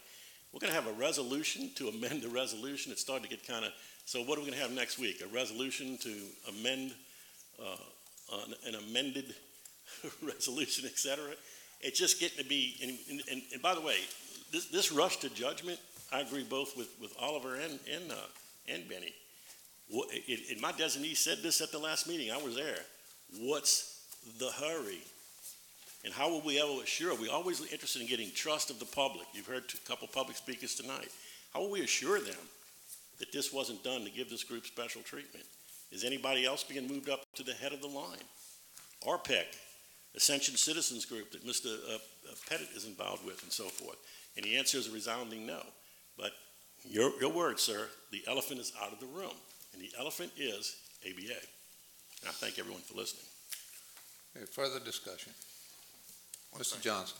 we're going to have a resolution to amend the resolution. It started to get kind of, so what are we going to have next week? A resolution to amend an amended resolution, et cetera. It's just getting to be, and by the way, this rush to judgment, I agree both with Oliver and Benny. And my designee said this at the last meeting. I was there. What's the hurry? And how will we ever assure? We're always interested in getting trust of the public. You've heard a couple public speakers tonight. How will we assure them that this wasn't done to give this group special treatment? Is anybody else being moved up to the head of the line? RPEC, Ascension Citizens Group that Mr. Pettit is involved with and so forth. And the answer is a resounding no. But your word, sir, the elephant is out of the room. And the elephant is ABA. And I thank everyone for listening. Okay, further discussion. Mr. Johnson.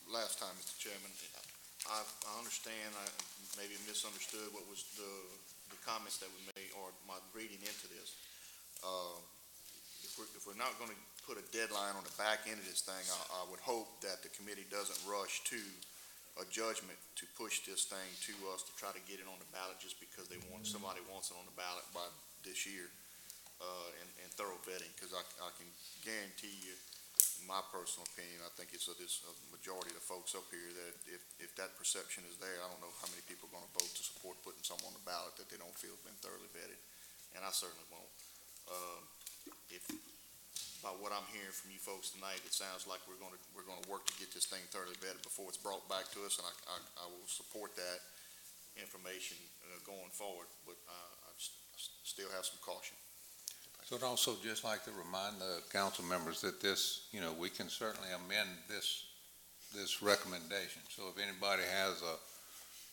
Last time, Mr. Chairman, I understand, I maybe misunderstood what was the comments that were made or my reading into this. If we're not going to put a deadline on the back end of this thing, I would hope that the committee doesn't rush to a judgment to push this thing to us to try to get it on the ballot just because somebody wants it on the ballot by this year, and thorough vetting, because I can guarantee you, in my personal opinion, I think it's a majority of the folks up here that if that perception is there, I don't know how many people are going to vote to support putting someone on the ballot that they don't feel has been thoroughly vetted, and I certainly won't. If by what I'm hearing from you folks tonight, it sounds like we're going to work to get this thing thoroughly vetted before it's brought back to us, and I will support that information going forward, but I still have some caution. So I'd also just like to remind the council members that this, we can certainly amend this recommendation. So if anybody has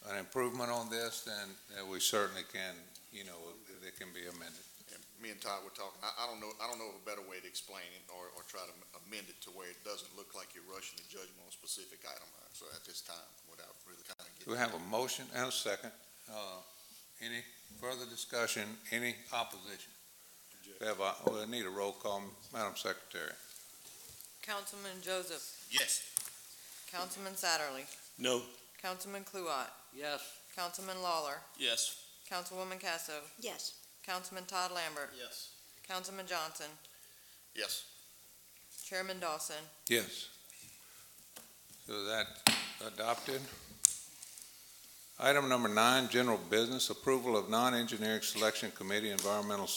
an improvement on this, then we certainly can, it can be amended. And me and Todd were talking. I don't know of a better way to explain it or try to amend it to where it doesn't look like you're rushing the judgment on a specific item. So at this time, without really kind of getting. We have a motion and a second. Any further discussion? Any opposition? We need a roll call, Madam Secretary. Councilman Joseph. Yes. Councilman Satterley. No. Councilman Kluot. Yes. Councilman Lawler. Yes. Councilwoman Casso. Yes. Councilman Todd Lambert. Yes. Councilman Johnson. Yes. Chairman Dawson. Yes. So that adopted. Item number 9, general business, approval of non-engineering selection committee environmental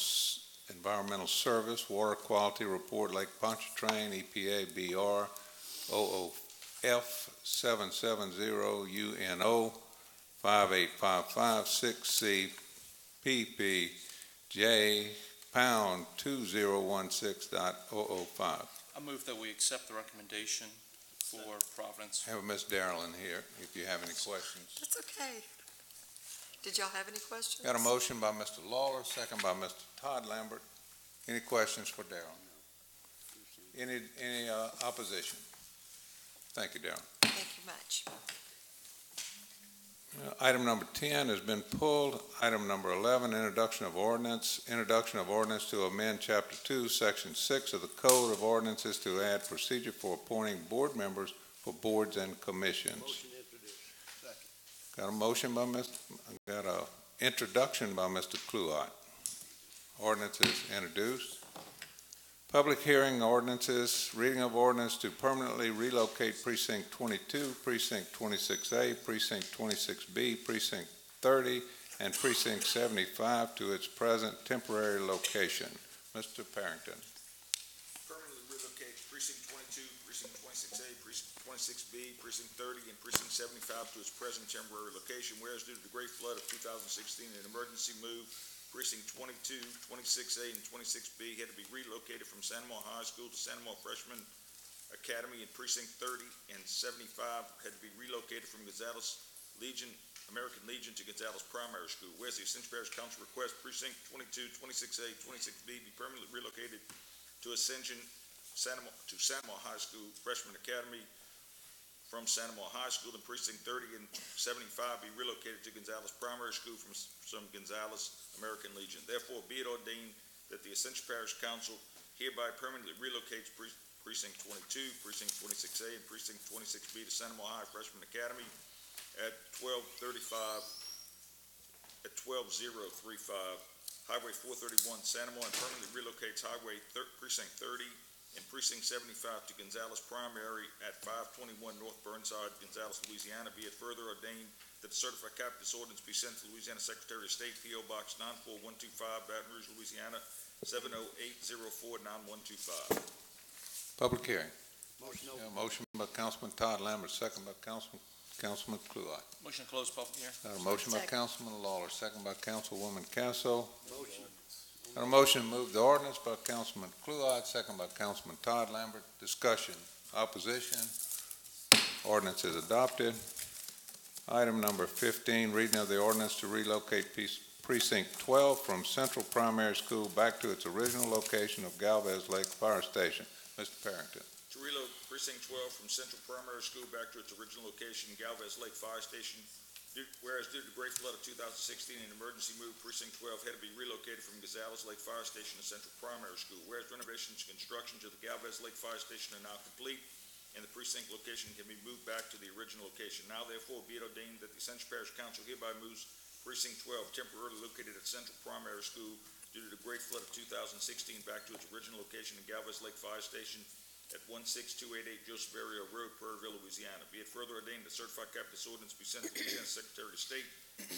service, water quality report, Lake Pontchartrain, EPA BR OOF 770 UNO 58556C PP J pound 2016.005. I move that we accept the recommendation for Providence. Have Ms. Darrell in here if you have any questions. That's okay. Did y'all have any questions? Got a motion by Mr. Lawler, second by Mr. Todd Lambert. Any questions for Darrell? Any opposition? Thank you, Darrell. Thank you much. Item number 10 has been pulled. Item number 11, introduction of ordinance. Introduction of ordinance to amend Chapter 2, Section 6 of the Code of Ordinances to add procedure for appointing board members for boards and commissions. Motion to introduce. Second. Got a motion by got a introduction by Mr. Cluott. Ordinance is introduced. Public hearing ordinances, reading of ordinance to permanently relocate Precinct 22, Precinct 26A, Precinct 26B, Precinct 30, and Precinct 75 to its present temporary location. Mr. Parrington. Permanently relocate Precinct 22, Precinct 26A, Precinct 26B, Precinct 30, and Precinct 75 to its present temporary location, whereas due to the great flood of 2016, an emergency move, Precinct 22, 26A, and 26B had to be relocated from Santa Monica High School to Santa Monica Freshman Academy, and Precinct 30 and 75 had to be relocated from Gonzales American Legion to Gonzales Primary School. Whereas the Ascension Parish Council requests Precinct 22, 26A, 26B be permanently relocated to Santa Monica High School Freshman Academy from Santa Monica High School, and Precinct 30 and 75 be relocated to Gonzales Primary School from Gonzales American Legion. Therefore, be it ordained that the Ascension Parish Council hereby permanently relocates Precinct 22, Precinct 26A, and Precinct 26B to Santa Monica High Freshman Academy at 12035 Highway 431 Santa Monica, and permanently relocates Precinct 30 and Precinct 75 to Gonzales Primary at 521 North Burnside, Gonzales, Louisiana. Be it further ordained that the certified copy of this ordinance be sent to Louisiana Secretary of State, P.O. Box 94125, Baton Rouge, Louisiana, 708049125. Public hearing. Motion Yeah, motion by Councilman Todd Lambert, second by Councilman Cluott. Motion to close public hearing. Got a motion by Councilman Lawler, second by Councilwoman Casso. Motion. Got a motion to move the ordinance by Councilman Cluott, second by Councilman Todd Lambert. Discussion. Opposition. Ordinance is adopted. Item number 15, reading of the ordinance to relocate Precinct 12 from Central Primary School back to its original location of Galvez Lake Fire Station. Mr. Parrington. To relocate Precinct 12 from Central Primary School back to its original location, Galvez Lake Fire Station, whereas due to the great flood of 2016, an emergency move, Precinct 12 had to be relocated from Gonzales Lake Fire Station to Central Primary School. Whereas renovations and construction to the Galvez Lake Fire Station are now complete, and the precinct location can be moved back to the original location. Now therefore be it ordained that the Ascension Parish Council hereby moves Precinct 12, temporarily located at Central Primary School due to the great flood of 2016, back to its original location in Galvez Lake Fire Station at 16288 Joseph Area Road, Prairieville, Louisiana. Be it further ordained that certified copy of this ordinance be sent to the Louisiana Secretary of State,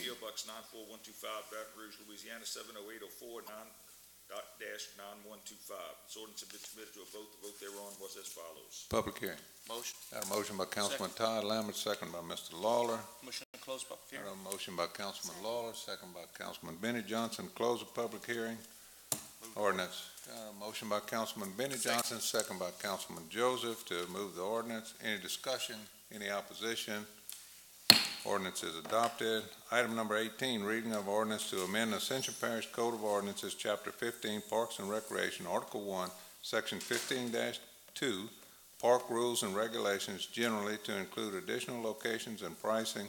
P.O. Box 94125, Baton Rouge, Louisiana, 70804-9-9125. This ordinance has been submitted to a vote. The vote thereon was as follows. Public hearing. Motion. Got a motion by Councilman Todd Lambert, second by Mr. Lawler. Motion to close public hearing. Got a motion by Councilman Lawler, second by Councilman Benny Johnson. Close the public hearing. Ordinance. Got a motion by Councilman Benny Johnson, second by Councilman Joseph to move the ordinance. Any discussion? Any opposition? Ordinance is adopted. Item number 18, reading of ordinance to amend Ascension Parish Code of Ordinances, Chapter 15, Parks and Recreation, Article 1, Section 15-2, Park Rules and Regulations generally to include additional locations and pricing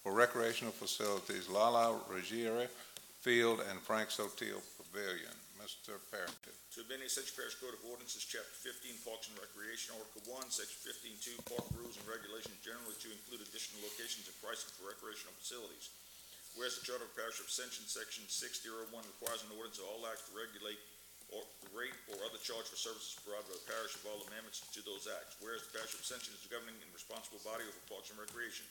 for recreational facilities, Lala Ruggiero Field and Frank Sotil Pavilion. Mr. Parrington. To amend the Ascension Parish Code of Ordinances, Chapter 15, Parks and Recreation, Article 1, Section 15-2, Park Rules and Regulations generally to include additional locations and pricing for recreational facilities. Whereas the Charter of Parish of Ascension, Section 6001, requires an ordinance of all acts to regulate or the rate or other charge for services provided by the parish of all amendments to those acts. Whereas the Parish of Ascension is the governing and responsible body over Parks and Recreation.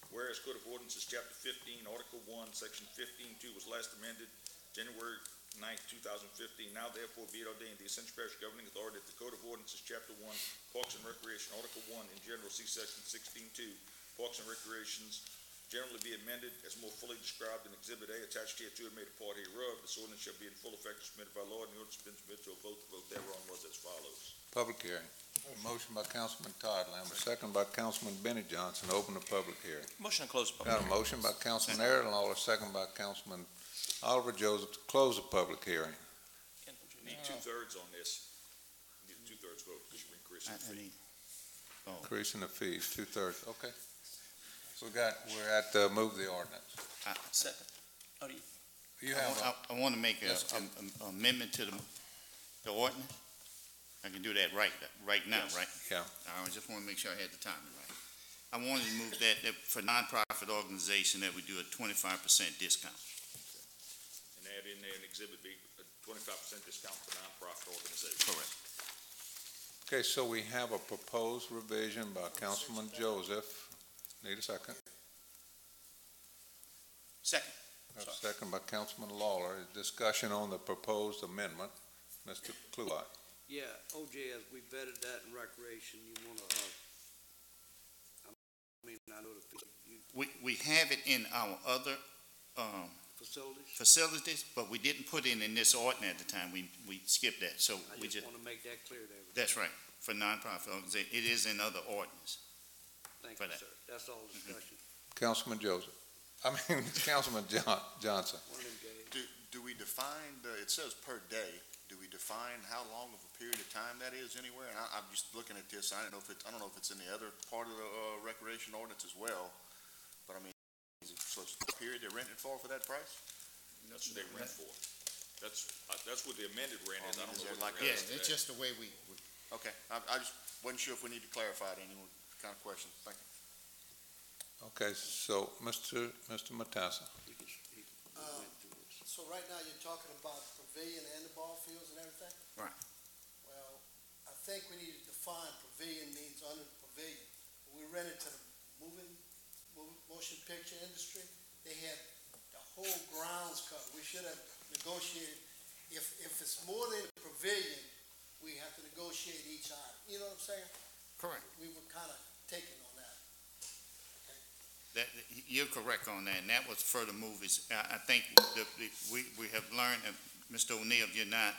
Whereas Code of Ordinances, Chapter 15, Article 1, Section 15-2 was last amended January 9th, 2015. Now therefore be it ordained, the Ascension Parish Governing Authority, that the Code of Ordinances, Chapter 1, Parks and Recreation, Article 1, in general, see Section 16-2, Parks and Recreations, generally be amended as more fully described in Exhibit A, attached hereto and made a part hereof. This ordinance shall be in full effect submitted by law, and the ordinance has been submitted to a vote. The vote thereon was as follows. Public hearing. Motion by Councilman Todd Lambert, second by Councilman Benny Johnson. Open the public hearing. Motion to close public Got a hearing. motion by Councilman Aaron Lawler, second by Councilman Oliver Joseph to close the public hearing. You need two-thirds on this. You need a two-thirds vote because you're increasing the fee. Increasing the fees, two-thirds. Okay. We're at move the ordinance. Second. Oh, do you? You have I want to make Yes, an amendment to the ordinance. I can do that right now, Yes. right? Yeah. I just want to make sure I had the timing right. I wanted to move that for nonprofit organization that we do a 25% discount. And add in there an exhibit B, a 25% discount for nonprofit organizations. Correct. Okay, so we have a proposed revision by Councilman Joseph. Need a second? Second. A second by Councilman Lawler. Discussion on the proposed amendment. Mr. Cluott. Yeah, OJ, as we vetted that in recreation, you wanna, I know We have it in our other facilities, but we didn't put it in this ordinance at the time. We skipped that, so I we just just, wanna make that clear to everybody. that's right, for nonprofit organization. It is in other ordinance. Thank for you, that. sir. That's all discussion. Councilman Joseph. Councilman Johnson. One of them guys. Do we define, it says per day, do we define how long of a period of time that is anywhere? And I'm just looking at this, I don't know if it's in the other part of the recreation ordinance as well, but I mean, so it's the period they're renting for that price? That's what they rent for. That's what the amended rent is. I don't know what Yeah, it's just the way we Okay, I just wasn't sure if we need to clarify it anymore, kind of question. Thank you. Okay, so Mr. Matassa. So right now, you're talking about pavilion and the ball fields and everything? Right. Well, I think we need to define pavilion means under the pavilion. When we rented to the motion picture industry, they had the whole grounds covered. We should have negotiated, if it's more than a pavilion, we have to negotiate each item. You know what I'm saying? Correct. We were kind of taking on that. That, you're correct on that, and that was for the movies. I think we have learned, Mr. O'Neill, you're not,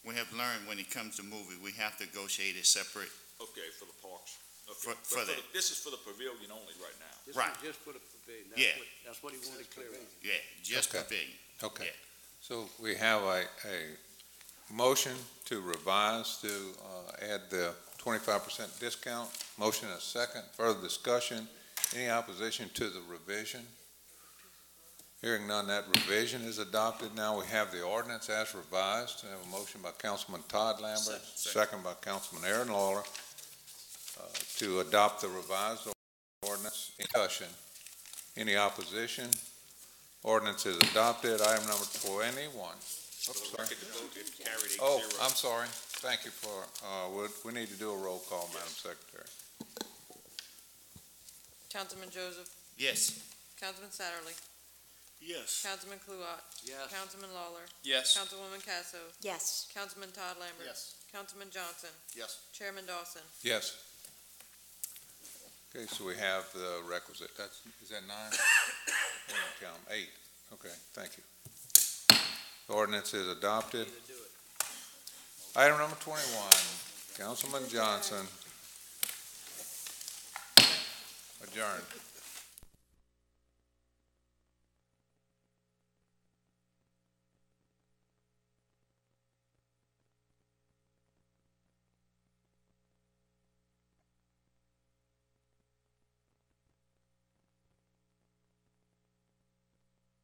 we have learned when it comes to movies, we have to negotiate a separate. Okay, for the parks. Okay. For that. This is for the pavilion only right now. This Right. is just for the pavilion. Yeah. That's what he wanted clear on. Yeah, just Okay. pavilion. Okay. Yeah. So we have a motion to revise to add the 25% discount. Motion and a second. Further discussion. Any opposition to the revision? Hearing none, that revision is adopted. Now we have the ordinance as revised. I have a motion by Councilman Todd Lambert, second by Councilman Aaron Lawler, to adopt the revised ordinance. Discussion. Any opposition? Ordinance is adopted. Item number 21. Oh, I'm sorry. Thank you for, we need to do a roll call, Madam Secretary. Councilman Joseph, Yes. Councilman Satterley, Yes. Councilman Cluott, Yes. Councilman Lawler, Yes. Councilwoman Casso, Yes. Councilman Todd Lambert. Yes. Councilman Johnson, Yes. Chairman Dawson. Yes. Okay, so we have the requisite, is that 9? Count 8. Okay, thank you. The ordinance is adopted. Item number 21, Councilman Johnson. Adjourned.